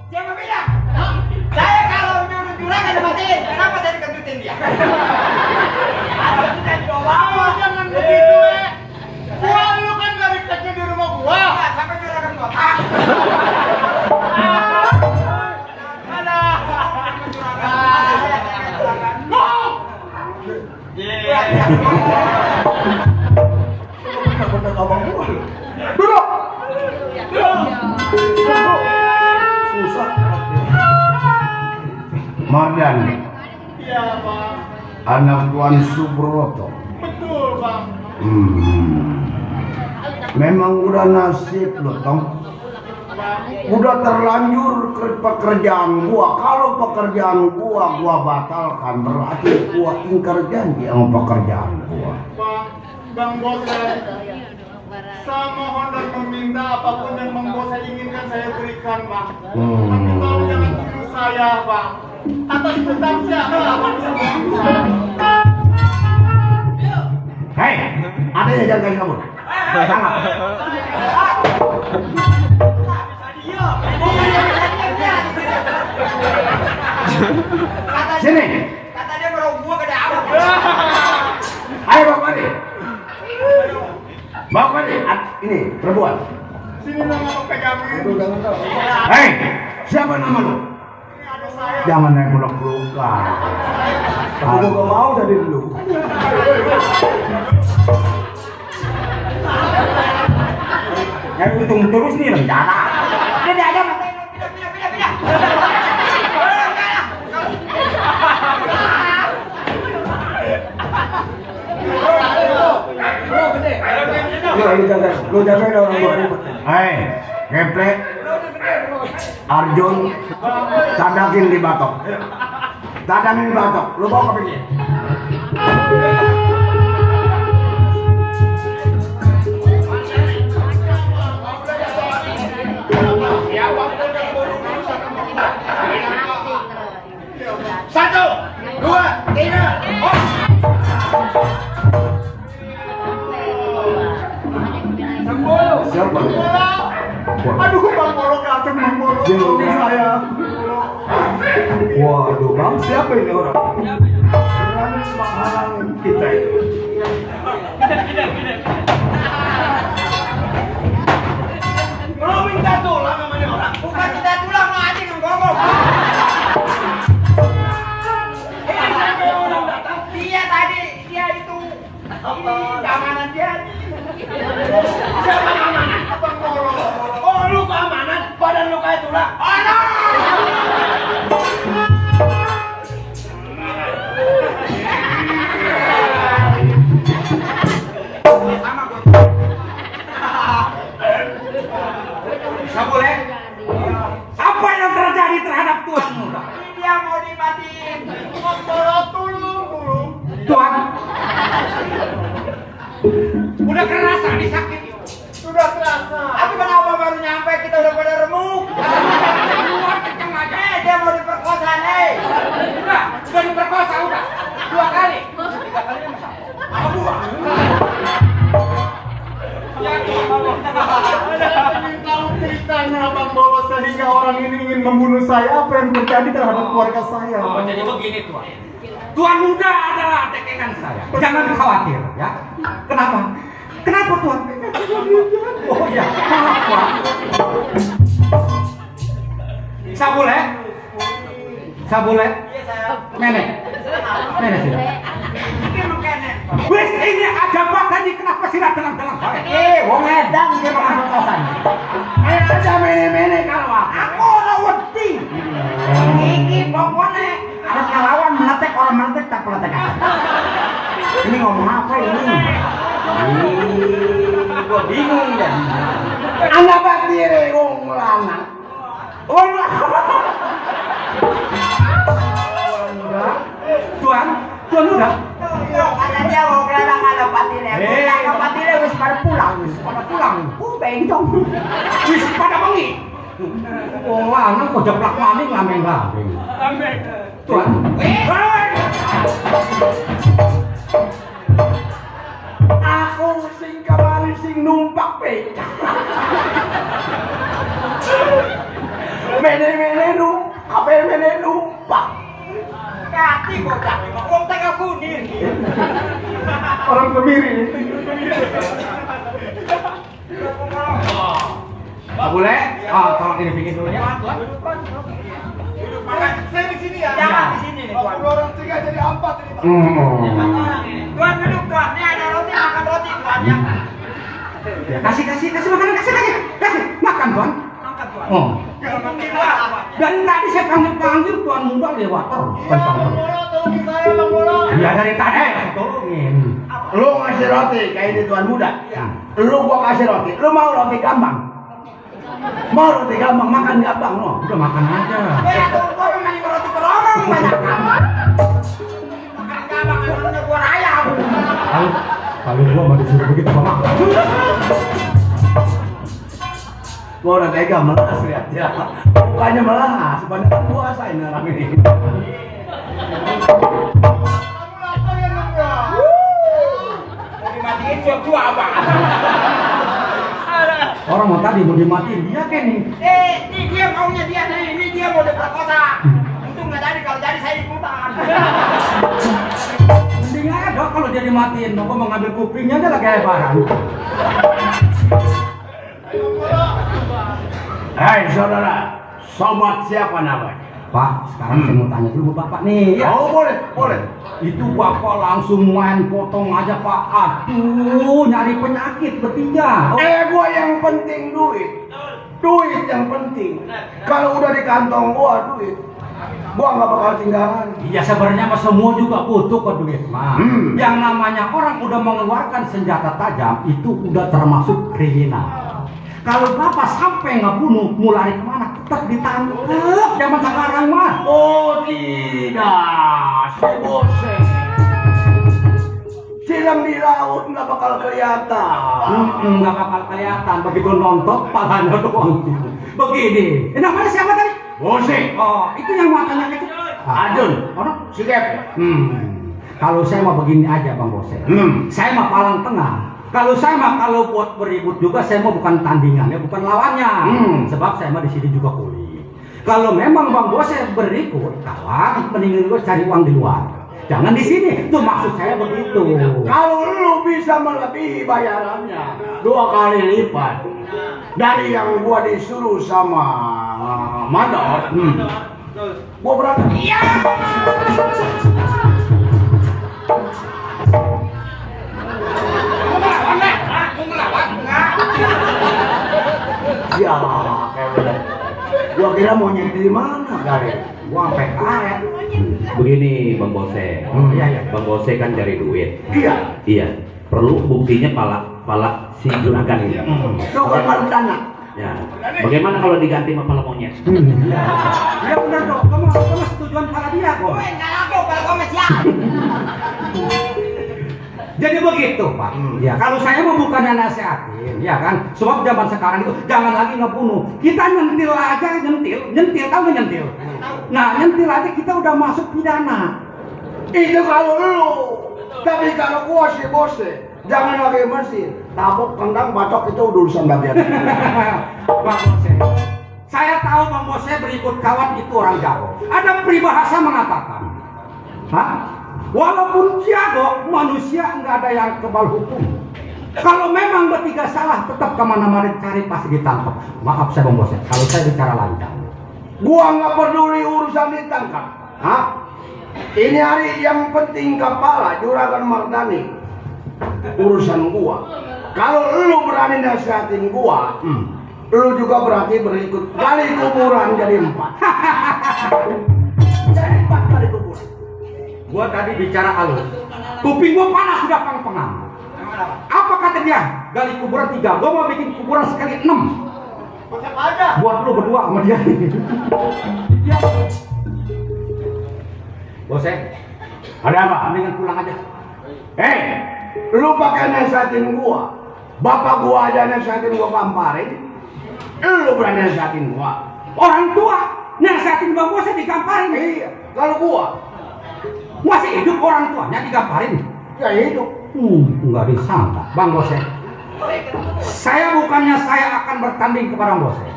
Siapa bilang? Saya kalau nyuruh curang ada matiin. Kenapa saya dikentutin dia? Jangan begitu, Gua lu kan dari kecil di rumah gua. Sampai juragan botak. Bener abang gua. Duduk. Susah. Mardani. Iya, Bang. Anak Tuan Subroto. Betul, Bang. Memang udah nasib lo, Tong. Udah terlanjur ke pekerjaan gua. Kalau pekerjaan gua batalkan, berarti gua ingkar janji sama pekerjaan gua. Bang Bosen, saya mohon dan meminta apapun yang Bang Bosen inginkan saya berikan, Bang. Tapi tolong jangan bunuh saya, Bang. Atas perintah siapa Bang bisa bunuh saya? Hei, adanya jangan kasih kabur. Tangkap. Bisa diam. Perempuan. Sini nang aku pegangin. Hei, siapa nama lu? Ini adik saya. Jangan naik peluk-pelukan. Aku gak mau dari dulu. Yang untung terus nih rencana. Tidak ada. Lu jaga orang tua ribut. Hei, geplek. Arjun, tadakin di batok. Tadakin di batok. Lu bawa ke pinggir. Satu, dua, tiga, Siapa? Aduh, Bang Bolo kacau Bang Bolo. Ini saya. Waduh, bang, siapa ini orang? Berani menghalang kita itu. Lo minta tulang sama ini orang. Bukan tidak tulang, mau aja ngomong. Sampai orang datang. Dia tadi, dia itu. Ini keamanan dia. Siapa amanat? Bang Bolo. Oh, lu keamanan. Badan lu kayak tulang. Oh, no. Boleh? Apa yang terjadi terhadap Tuhan muda? Dia mau dimatiin. Bang Bolo, tolong. Tuhan, udah kerasa disakit. Sudah terasa. Tapi kenapa baru nyampe kita udah pada remuk? Dia mau diperkosa nih. Udah diperkosa udah 2 kali. 3 kali masa? Apa gua? Ingin tahu ceritanya Bang Bolo sehingga orang ini ingin membunuh saya. Apa yang terjadi terhadap keluarga saya? Oh, jadi begini Tuhan. Tuan muda adalah tekengan saya. Jangan khawatir ya. Kenapa? Kenapa Tuhan? Oh ya, kenapa? Sabule? Sabule? Nenek? Nenek sih. Wes ini aja tadi kenapa sih datang-datang? Wong edan dia makan kosan. Ayo aja mene-mene kalau aku ora wedi. Iki pokoknya harus ngelawan meletek orang meletek tak meletek. Ini ngomong apa ini? Gua bingung ya. Anak batire wong lanang. Tuan udah. Karena dia mau kelihatan kalau patile. Kalau patile wis pada pulang. Bengcong. Wis pada bengi. Wong lanang kok jeblak maling lameng-lameng. Tuan. Aku sing kamari sing numpak becak. Mene-mene numpak. Kaki bocah. Wong tengah kunir. Orang kemiri. Boleh? Tolong ini bikin dulu ya. Saya di sini ya. Jangan di sini nih, Tuan. 20 orang 3 jadi 4 ini Pak. Tuan duduk, Tuan. Ini ada roti, makan roti, Tuan. Ya. Kasih makanan, kasih makan Tuan. Makan, Tuan. Oh. Minum di luar, Tuan. Dan tadi saya panggil Tuan muda lewat terus. Bang Bolo, tolongin saya Bang Bolo. Ya dari tadi tolongin. Lu ngasih roti kayak ini tuan muda. Lu gua kasih roti. Lu mau roti gambang? Mau roti gambang makan gambang lo. Udah makan aja. Gua memang roti keromong banyak. Makan gabang, emangnya gua raya. Kalau gua mau disuruh begitu makan. Gua udah tega melas lihat ya. Bukannya melas, sebenarnya puasa ini orang ini. Kamu lapar ya Bang ya? Mau dimatiin gua apa? Orang mau tadi mau dimatiin dia kan nih. Ini dia maunya dia nih. Ini dia mau diperkosa. Untung nggak jadi, kalau jadi saya ikutan. Mending aja kalau dia dimatiin, mau ngambil kupingnya aja lagi lebaran. Hai saudara, sobat siapa namanya? Pak, sekarang saya mau tanya dulu Bapak nih. Ya. Oh boleh, boleh. Itu Bapak langsung main potong aja Pak. Aduh, nyari penyakit bertiga. Gua yang penting duit. Duit yang penting. Kalau udah di kantong gua duit, gua nggak bakal tinggalan. Iya sebenarnya mah semua juga butuh kok duit mah. Yang namanya orang udah mengeluarkan senjata tajam itu udah termasuk kriminal. Kalau Bapak sampai ngebunuh, mau lari kemana? Tetap ditangkap zaman sekarang mah. Oh tidak, si bose. Silang di laut nggak bakal kelihatan. Nggak bakal kelihatan begitu nonton palanya doang. Begini, namanya siapa tadi? Bose. Oh, itu yang matanya kecil. Ajun. Orang? Si Kep. Kalau saya mah begini aja Bang Bose. Saya mah palang tengah. Kalau saya mah kalau buat beribut juga saya mah bukan tandingannya, bukan lawannya. Sebab saya mah di sini juga kuli. Kalau memang Bang Bose berikut, kawan, mendingan gue cari uang di luar. Jangan di sini. Itu maksud saya begitu. Kalau lu bisa melebihi bayarannya 2 kali lipat dari yang gua disuruh sama Mador, gua berangkat. Iya. Ya, gua kira mau nyari di mana kali? Gua sampai karet. Begini Bang Bose. Iya. Bang Bose kan cari duit. Iya. Iya. Perlu buktinya pala si juragan ini. Itu kan baru dana. Ya. Bagaimana kalau diganti sama pala monyet? Ya benar dong. Kamu setujuan pala dia kok. Jadi begitu Pak. Ya kalau saya mau bukannya nasihatin, ya kan. Sebab zaman sekarang itu jangan lagi ngebunuh. Kita nyentil aja, nyentil tahu nggak nyentil? Nah nyentil aja kita udah masuk pidana. Itu kalau lu. Tapi kalau gua si bose, jangan lagi mesin. Tabok, tendang, bacok itu udah urusan bagian. Bang Bose, saya tahu Bang Bose berikut kawan itu orang jago. Ada peribahasa mengatakan, walaupun jago, manusia nggak ada yang kebal hukum. Kalau memang bertiga salah, tetap kemana-mana cari pasti ditangkap. Maaf saya Bang Bose, kalau saya bicara lancar. Gua nggak peduli urusan ditangkap. Ini hari yang penting kepala Juragan Mardani. Urusan gua. Kalau lu berani nasihatin gua, lu juga berarti berikut kali kuburan jadi 4. Jadi 4 kali kuburan. Gua tadi bicara halus. Kuping gua panas sudah pang-pengang. Apa kata dia? Gali kuburan 3. Gua mau bikin kuburan sekali 6. Buat lu berdua sama dia. Bose, Ada apa? mendingan pulang aja. Lu pakai nasihatin gua. Bapak gua aja nasihatin gua gamparin. Lu berani nasihatin gua. Orang tua nasihatin Bang Bose digamparin. Iya, kalau gua Masih hidup orang tuanya digamparin. ya hidup. Nggak disangka Bang Bose. Saya bukannya saya akan bertanding kepada Bang Bose.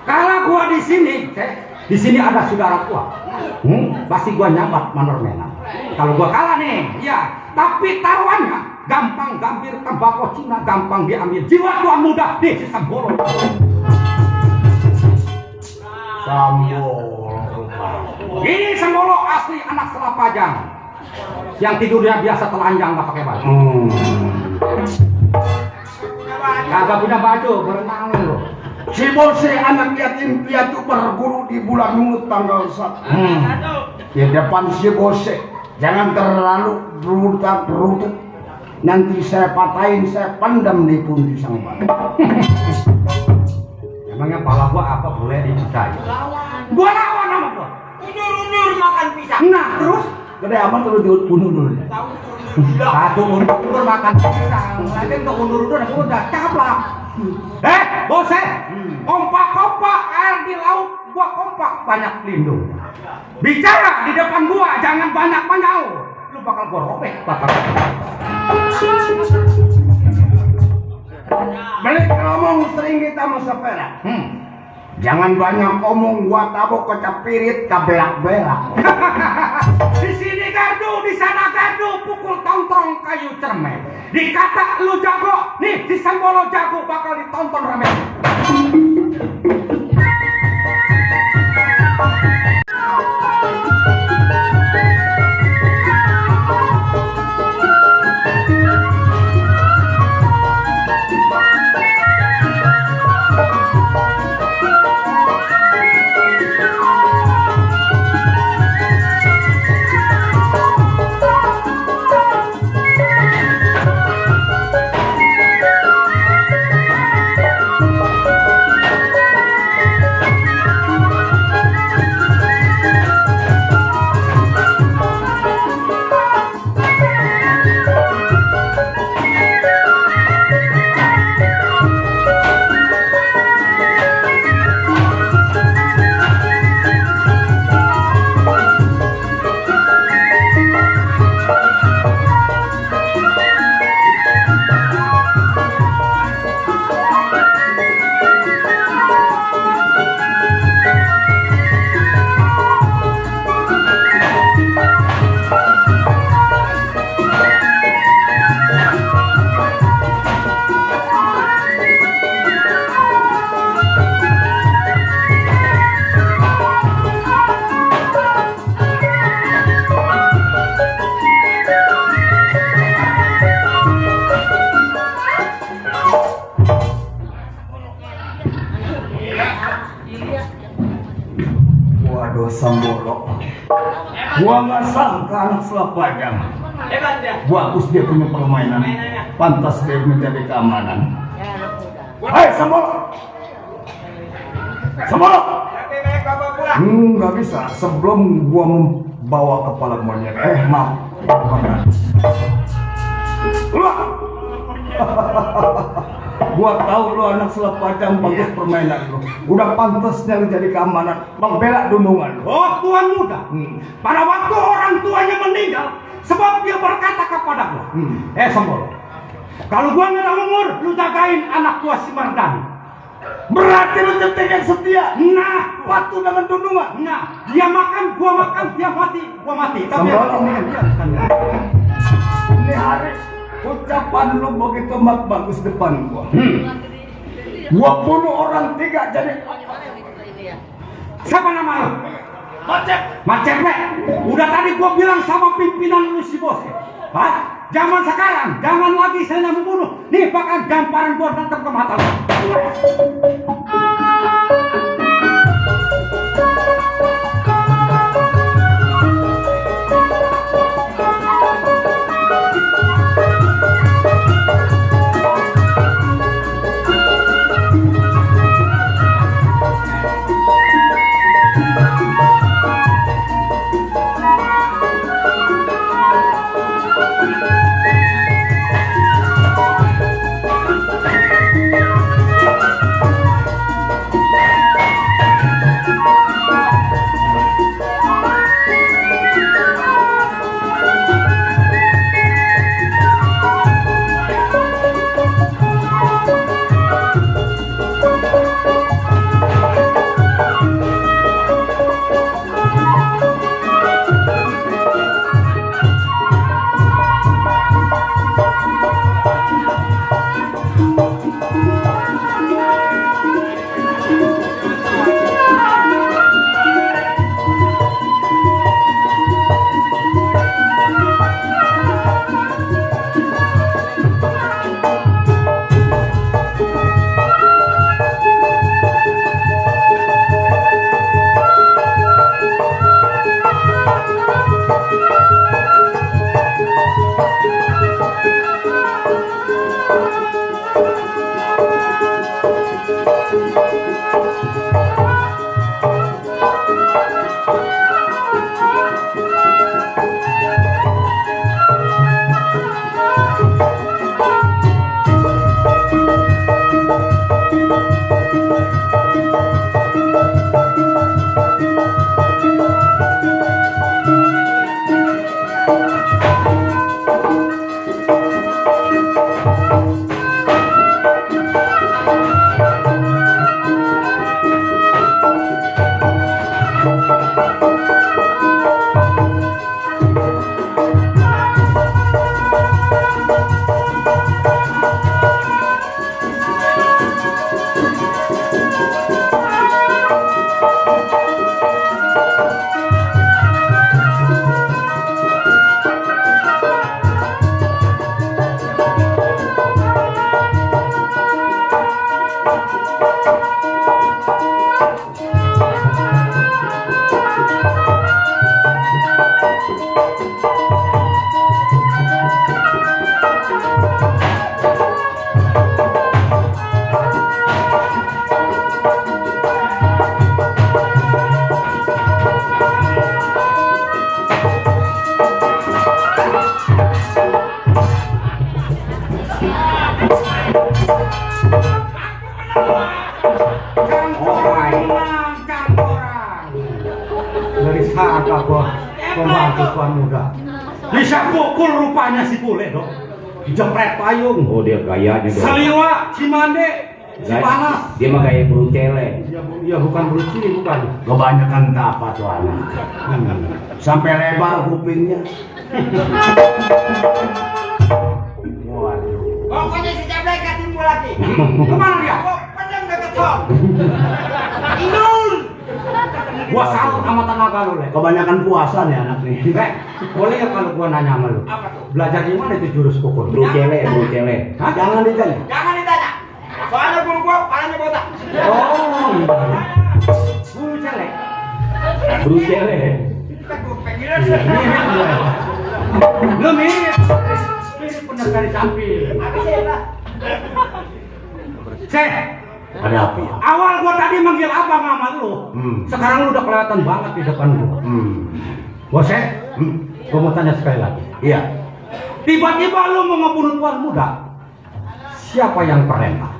Kalau gua di sini ada saudara gua. Pasti gua nyambat manor menang. Kalau gua kalah nih, ya. Tapi taruhannya gampang gambir tembakau Cina gampang diambil. Jiwa tua muda nih si Sambolo. Ini Sambolo asli anak Selapajang. Yang tidurnya biasa telanjang nggak pakai baju. Kagak punya baju, berenang lo. Si Bose anak yatim piatu berguru di bulan Mungut tanggal 1. Di depan si Bose, jangan terlalu berutut. Nanti saya patahin, saya pendam di punti sang batu. Emangnya pala gua apa boleh dipisahin? Gua lawan sama gua. Undur makan pisang. Nah terus? Gede amat lu diundur dulu. Satu undur makan pisang. Lagi untuk undur-undur udah caplak. Bose, kompak-kompak air di laut, gua kompak banyak lindung. Bicara di depan gua, jangan banyak menyaur. Lu bakal gua robek, bakal. Balik ngomong sering kita mesepera. Jangan banyak omong, gua tabok kecapirit kabelak-belak. Di sini gardu, di sana gardu, pukul tongtong kayu cermet. Dikata lu jago, nih si Sambolo jago bakal ditonton rame. Waduh, Sambolo. Gua nggak sangka anak Selapajang. Bagus dia punya permainan. Pantas dia menjadi keamanan. Hei, Sambolo. Sambolo. Nggak bisa. Sebelum gua membawa kepala monyet. Maaf. Gua tahu lo anak Selapajang bagus permainan lo. Udah pantasnya lo jadi keamanan, membela dunungan. Oh Tuan muda, pada waktu orang tuanya meninggal, sebab dia berkata kepada gua, Sambolo, kalau gua nggak umur, lu jagain anak tua si Mardani. Berarti lo centeng yang setia. Nah, Waktu dengan dunungan. nah, dia makan, gua makan, dia mati, gua mati. Tapi Sambolo. dia kan. Ini hari ucapan lo begitu bagus depan gua. Gua bunuh orang 3 jadi. Siapa nama lu? Macet, udah tadi gua bilang sama pimpinan lu si bos. Hah? Zaman sekarang, jangan lagi saya membunuh. Nih bakal gamparan gua tetap ke mata lu. dari saat aku membantu tuan muda. Bisa pukul rupanya si bule dong. Jepret payung. Oh dia gayanya dong. Seliwa, Cimande, Cipanas. Dia mah kayak buru cele. Ya bukan bulu cili, bukan. Kebanyakan apa tuh anak? Sampai lebar kupingnya. Waduh. Pokoknya si Jablay gak timbul lagi. Kemana dia? Pedang gak ketong. Inul. Gua salut sama tenaga lu, Le. Kebanyakan puasa nih anak nih. Boleh ya kalau gua nanya sama lu? Apa tuh? Belajar di mana itu jurus pukul? Buru cele, buru cele. Hah? Jangan ditanya. Jangan ditanya. Soalnya guru gua palanya botak. Oh, bulu celek. Buru cele. Kita gua pengiran. Lu mirip bener dari samping. Habis ya, Pak. Ada apa? Awal gua tadi manggil abang sama lu. Sekarang lu udah kelihatan banget di depan gua. Bos, gua mau tanya sekali lagi. Iya. Tiba-tiba lu mau ngebunuh tuan muda. Siapa yang perintah?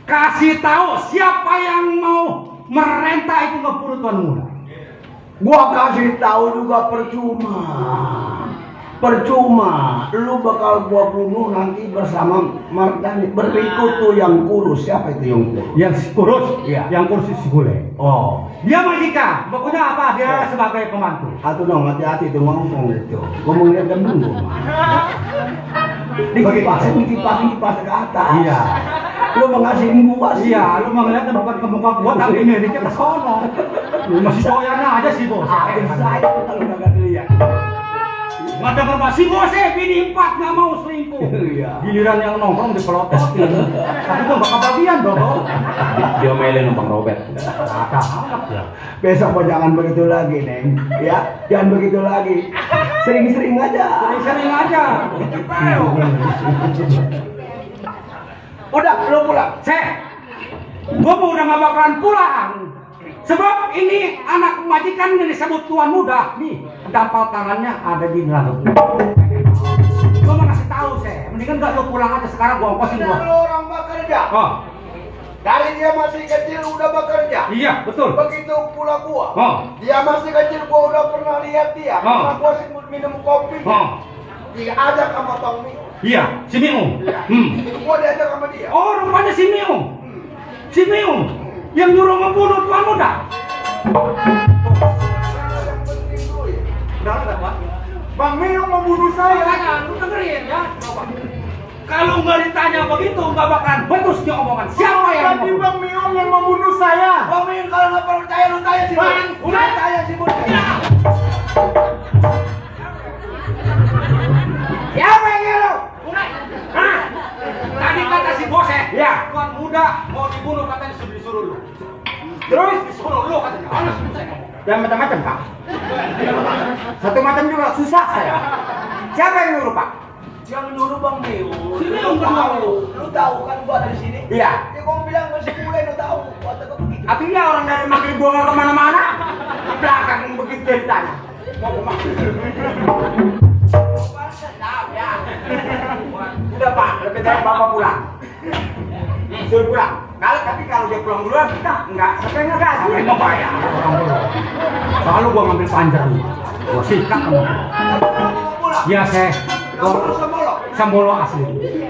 Kasih tahu siapa yang mau merintah itu ngebunuh tuan muda. Gua kasih tahu juga percuma. Percuma, lu bakal gua bunuh nanti bersama Mardani. Berikut tuh yang kurus, siapa itu yang kurus? Yang kurus, Iya. yang kurus si bule. Oh, Dia majikan, pokoknya apa? Dia sebagai pembantu. satu dong, hati-hati tuh ngomong gitu. Gua mau lihat gendeng gua mah. Dikipasin ke atas. Iya. Lu mengasihin gua sih. Iya, lu mau ngeliat bukan ke muka gua tapi miripnya ke sono. Lu masih doyan aja sih bos. Habis saya kalau kagak dilihat. Nggak denger mas, si bos bini 4 nggak mau selingkuh. Iya. Giliran yang nongkrong dipelototin. Tapi gua nggak kebagian dong. Dia melin Bang Robert. Ada anak ya. Besok gua jangan begitu lagi, Neng. Ya, jangan begitu lagi. Sering-sering aja. Sering aja. Udah, lu pulang. Gua mau udah nggak bakalan pulang. Sebab ini anak majikan yang disebut tuan muda. Nih, dampal tangannya ada di dalam. Gua mau ngasih tahu, mendingan gak lu pulang aja sekarang gua ongkosin gua. Lu orang bekerja. Oh, Dari dia masih kecil udah bekerja. iya betul. Begitu pula gua. Oh, Dia masih kecil gua udah pernah lihat dia. Oh. Karena gua sih minum kopi. oh, Diajak sama Tommy. iya, si Miung. Gua diajak sama dia. Oh, rupanya si Miung. Si Miung yang nyuruh membunuh tuan muda. Bang Mio membunuh saya. Lu dengerin ya. Kalau nggak ditanya begitu nggak bakalan betus dia omongan. Siapa yang Tadi membunuh? Bang Mio yang membunuh saya. Bang Min, kalau nggak percaya lu tanya sih. Bang, Udah tanya sih, Bun. Siapa yang nyuruh? Hah? Tadi kata si bos Ya. tuan muda mau dibunuh katanya disuruh lu. Terus disuruh lu katanya. Dan macam-macam, Pak. Satu macam juga susah saya. Siapa yang nyuruh, Pak? Yang nyuruh Bang Mio. Si Miung tahu. Lu tahu kan gua dari sini? Iya. Ya gua bilang masih mulai lu tahu. Gua tegak begitu. Artinya orang dari manggil gua nggak kemana-mana. Di belakang begitu ceritanya. Mau kemana? Ya. Udah, Pak. Lebih baik Bapak pulang. Suruh pulang. Tapi kalau dia pulang duluan kita nggak sampai ngegas. Sampai mau bayar. Selalu gua ngambil panjer lu. Gua sikat sama lu. Iya, Kamu Sambolo. Sambolo asli.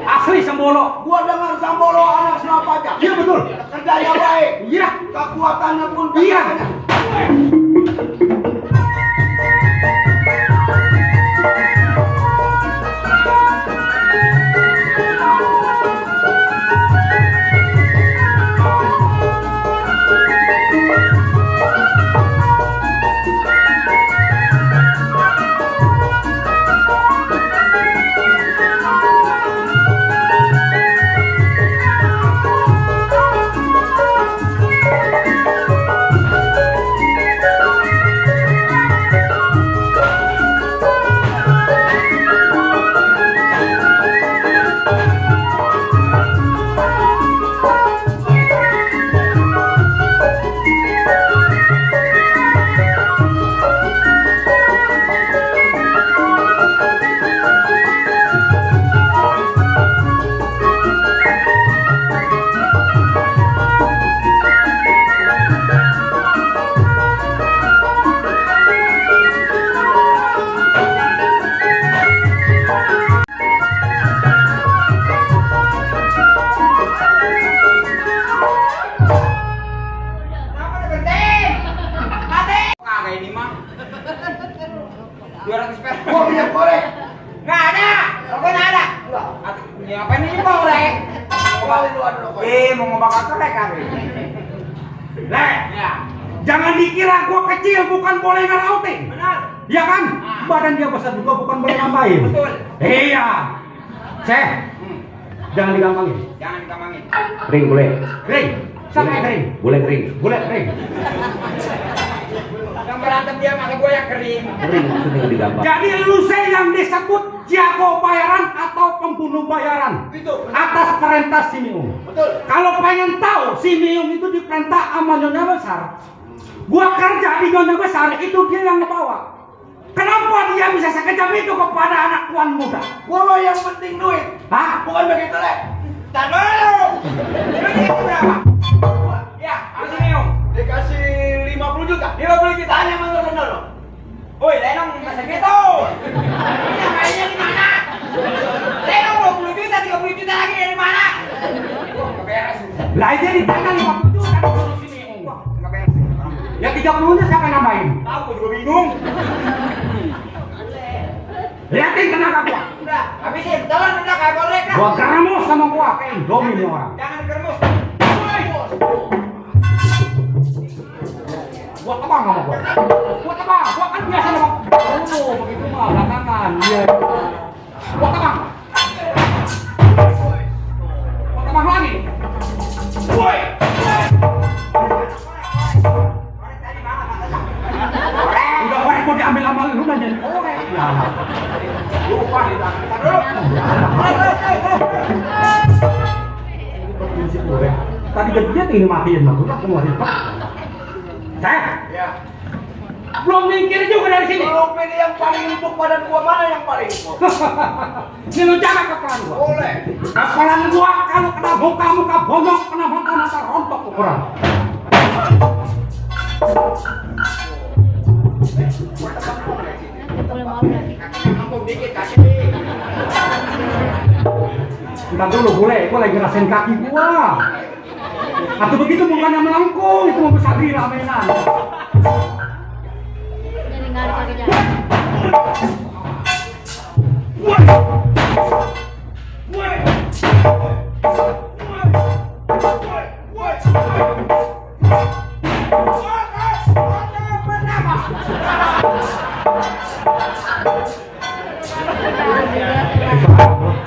Asli Sambolo. Gua dengar Sambolo anak senapa aja. Iya betul. Kerjanya baik. Iya. Kekuatannya pun Iya. Le, jangan dikira gua kecil bukan boleh ngerautin. Benar. Ya kan? Badan dia besar juga bukan boleh nambahin. Betul. Iya. Cek. Jangan digampangin. Jangan digampangin. Ring boleh. Ring. Sampai ring. Boleh ring. Boleh ring. Yang berantem dia sama gue yang kering. Ring maksudnya nggak digampang. Jadi lu saya yang disebut jago bayaran atau pembunuh bayaran Itu. atas perintah si Miung. Betul. Kalau pengen tahu si Miung itu diperintah sama Nyonya Besar, gua kerja di Nyonya Besar itu dia yang ngebawa. Kenapa dia bisa sekejam itu kepada anak tuan muda? Gua mau yang penting duit. Hah? Bukan begitu, Le. Dan mau. Duit berapa? Ya, kasih Meong. Dikasih 50 juta. 50 juta hanya menurun dulu. Woi, Lenong masa gitu. Yang lainnya di mana? Lenong 20 juta, 30 juta lagi dari mana? Beres. Lah aja di tangan 50 juta disuruh si Miung. Enggak beres. Ya 30-nya siapa yang nambahin? Tahu gua juga bingung. Liatin tenaga gua. Udah, habisin. Jalan udah kayak golek dah. Gua germus sama gua kayak Indomie nih orang. Jangan germus. Gua tebang sama gua. Gua tebang. Gua kan biasa sama. Oh, begitu mah belakangan. Iya. Gua tebang. Gua tebang lagi. Woi. Udah korek mau diambil sama lu udah jadi korek. Ya. Lupa ditahan dulu. Tadi dia tinggal matiin lah, udah aku mau ribet. Saya? Ya. Belum mikir juga dari sini. Kalau pilih yang paling empuk badan gua mana yang paling empuk? Ini lu jaga kepelan gua. Boleh. Kepelan gua kalau kena muka bonyok, kena mata rontok ukuran. Empuk dikit kasih. Bentar dulu boleh, gua lagi ngerasain kaki gua. Atau begitu bukannya melengkung, itu mau besar di ramenan.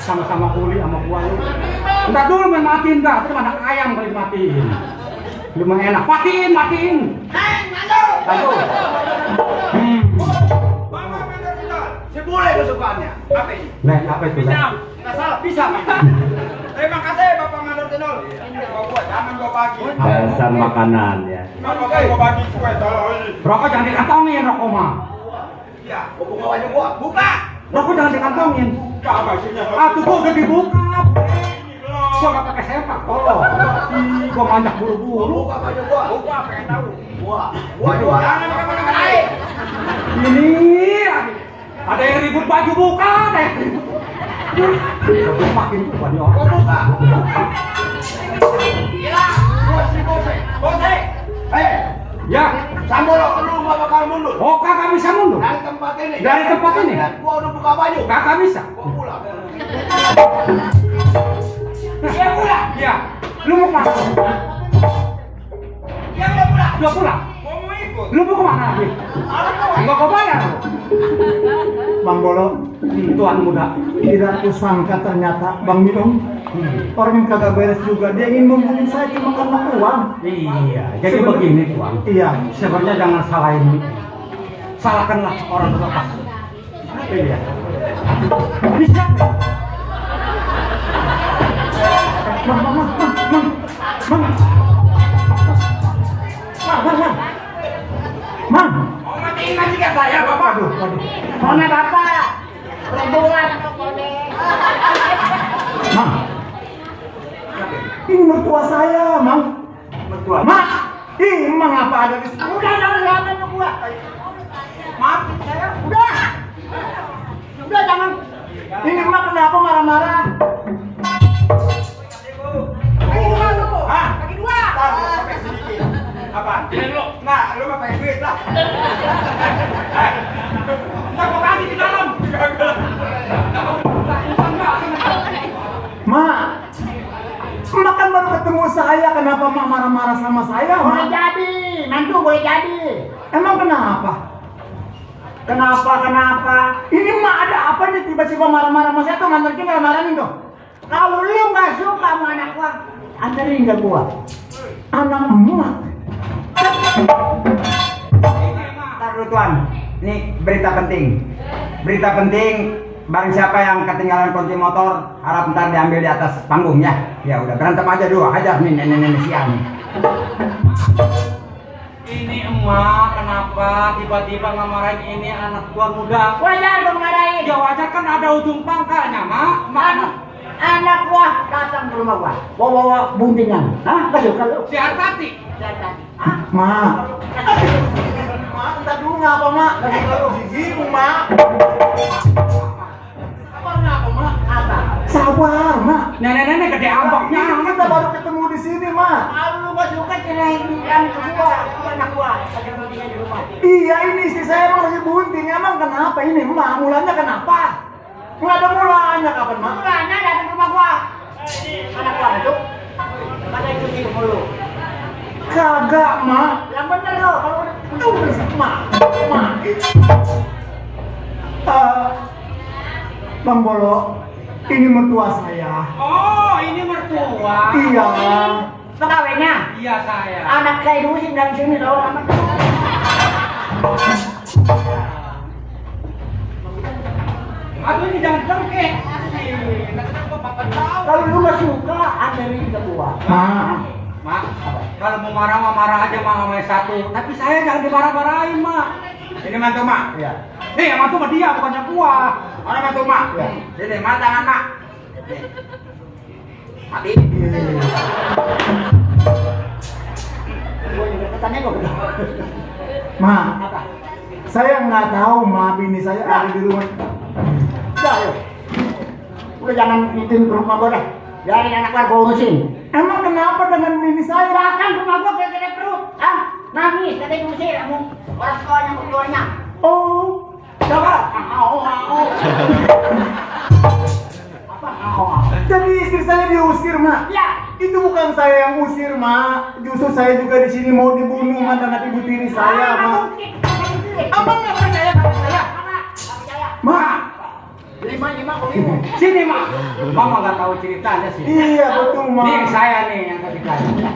Sama-sama kuli sama gua lu. Entar dulu main matiin dah, terus ada ayam kali matiin. Lumayan enak, matiin. Aduh. Si boleh kesukaannya. Apa ini? Nek, apa itu? Nek? Nggak salah, bisa. Terima kasih Bapak Mandor Tenol. Jangan gua bagi. Dasar makanan ya. Bapak gua bagi kue tolong. Rokok jangan dikantongin, rokok mah. Ya, gua buka wajah gua. Buka. Rokok jangan dikantongin. Apa isinya? Tuh gua udah dibuka. Gua nggak pakai sempak, tolong. Gua manjak buru-buru. Buka baju gua. Buka, pengen tahu. Gua jualan. Jangan makan air. Ini ada yang ribut baju buka deh. Makin tuh banyak orang. Gua buka. Gila. Bose. Ya, Sambolo, lu nggak bakal mundur. oh kakak bisa mundur. Dari tempat ini. Dari tempat ini? Gua udah buka baju. Kakak bisa. Gua pulang. Dia pulang. Iya. Lu mau kemana? Dia udah pulang. Dia pulang. Gua mau ikut. Lu mau kemana lagi? Enggak kau bayar. Bang Bolo, Tuan muda. tidak kusangka ternyata Bang Minung orang yang kagak beres juga. Dia ingin membunuh saya cuma karena uang. Iya. Jadi begini Tuan. Iya. Sebenarnya jangan salahin. Salahkanlah orang terlepas. Iya. Bisa. Mang. Mau matiin majikan saya, Bapak. Mana bapak? Perempuan. Mang. Ini mertua saya, Mang. Mertua. Mang. Ih, Mang apa ada di sini? Udah jangan sama gua. Maaf, saya. Udah jangan. Ini Mang kenapa marah-marah? Bagi dua lu. Hah? Bagi dua. Ntar gua sampai sedikit. Apa? Ini lu. Nah, lu mah pakai duit lah. Ntar gua kasih di dalam. Ma, makan baru ketemu ketemu saya, kenapa mak marah-marah sama saya? Boleh Mak? jadi, mantu boleh jadi. Emang kenapa? Kenapa? Ini mak ada apa nih tiba-tiba marah-marah sama saya tuh? Nganter kita marahin tuh. Kalau lu nggak suka sama anak gua, anterin ke gua. Anak emak. Ntar dulu Tuan, ini berita penting. Berita penting, barang siapa yang ketinggalan kunci motor, harap ntar diambil di atas panggung ya. Ya udah, berantem aja dulu, ajar nih nenek-nenek siang nih. Ini emak kenapa tiba-tiba ngamarahin ini anak tuan muda? Wajar dong marahin. Ya wajar kan ada ujung pangkalnya mak. Anak gua datang ke rumah gua, bawa buntingan. Hah? Gak suka lu? Si Artati. Hah? Mak. Mak, entar dulu ngapa mak? Gigimu mak. Apa ngapa mak? Apa? Sabar mak. Nenek-nenek gede amboknya. Kita baru ketemu di sini mak. Kalau lu gak suka cerain bilang ke gua, anak gua ada buntingan di rumah. Iya ini istri saya emang lagi bunting. Emang kenapa ini mak? Mulanya kenapa? Nggak ada mulanya kapan mak? Mulanya datang ke rumah gua. Anak gua itu, kata itu sih mulu. Kagak mak. Yang bener lo, kalau udah Mak. Bang Bolo, ini mertua saya. Oh ini mertua. Iya. pegawainya. Iya saya. Anak saya diusir dari sini loh. Aduh ini jangan cengkeh. Kalau lu gak suka, anterin ke gua. Mak, kalau mau marah mah marah aja mak sama yang satu. Tapi saya jangan dimarah-marahin mak. Ini mantu mak. Iya. Nih yang mantu mah dia bukannya gua. Mana mantu mak? Iya. Sini mak tangan mak. Nih. Mati. Gua juga katanya gua betul. Ma, Apa? saya nggak tahu ma bini saya ada di rumah. Udah yuk. Udah jangan ituin ke rumah gua deh. Biarin anak gua urusin. Emang kenapa dengan bini saya? Bahkan rumah gua gede perut. Ah, nangis katanya diusir kamu. Orang tuanya mertuanya. Oh, Coba. Apa? jadi istri saya diusir ma. Ya. Itu bukan saya yang usir ma. Justru saya juga di sini mau dibunuh ma dengan ibu tiri saya ma. Abang nggak percaya sama saya? Ma, Lima. Sini mak. Mama nggak tahu ceritanya sih. iya betul ma. Nih saya nih yang tadi tanya.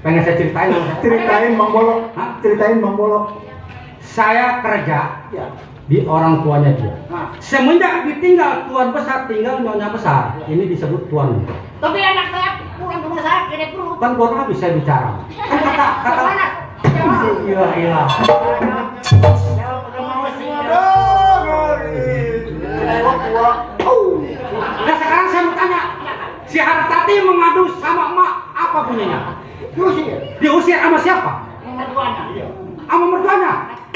Pengen saya ceritain loh. Ceritain Bang Bolo. Hah? Ceritain Bang Bolo. Saya kerja Ya. di orang tuanya dia. Nah. Semenjak ditinggal tuan besar, tinggal nyonya besar. Ini disebut tuan. Tapi anak saya pulang ke rumah saya gede perut. Kan gua bisa bicara. Kan kata. Mana? Iya. Nah sekarang saya mau tanya, si Hartati mengadu sama emak apa bunyinya? Diusir sama siapa? Sama mertuanya?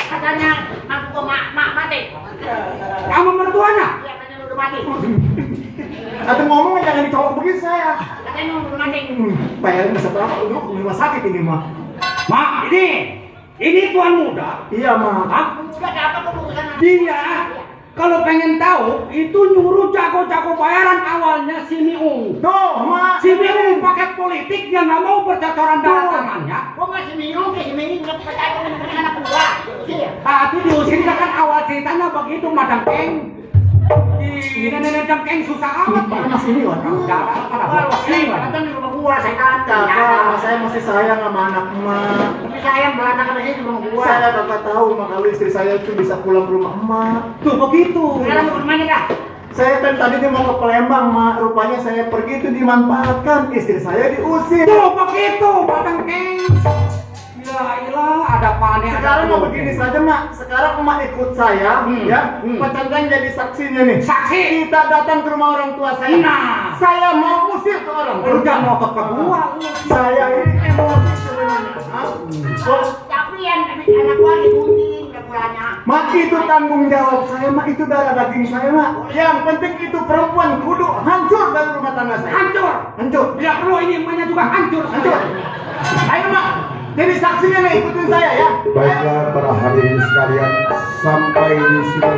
Katanya aku mak mati. Sama mertuanya? Iya, katanya udah mati. Atau ngomongnya jangan dicolok begitu saya. Katanya udah mati. Bayarin masa berapa dulu di rumah sakit ini ma. Mak, ini tuan muda. Iya ma. Hah? Udah apa keputusan? Dia kalau pengen tahu itu nyuruh jago-jago bayaran awalnya si Miung. Tuh ma. Si Miung pakai politik dia nggak mau bercocoran darah tangannya. Gua masih minum nggak percaya dengan anak gua. Iya. Tapi diusir kan awal ceritanya begitu Madam Keng. Ini nenek Keng susah amat Panas ini wan. Datang di rumah gua saya kata. Kakak, saya masih sayang sama anak emak. Tapi sayang beranak sama di rumah gua. Saya kakak tahu mak kalau istri saya itu bisa pulang ke rumah emak. Tuh begitu. Sekarang mau kemana kah? Saya kan tadi dia mau ke Palembang mak. Rupanya saya pergi itu dimanfaatkan. Istri saya diusir. Tuh begitu Madam Keng. Ilah, ada panik. Sekarang mau begini saja mak. Sekarang emak ikut saya, ya. Pecandang jadi saksinya nih. Saksi. Kita datang ke rumah orang tua saya. Nah. Saya mau usir ke orang. Lu jangan mau ke gua. Saya ini emosi sebenarnya. Tapi yang anak gua digunting pulannya. Mak itu tanggung jawab saya, mak itu darah daging saya, mak. Yang penting itu perempuan kudu hancur dari rumah tangga saya. Hancur. Hancur. Bila perlu ini emaknya juga hancur. Hancur. Ayo mak. Jadi saksinya nih ikutin saya ya. Baiklah para hadirin sekalian, sampai di sini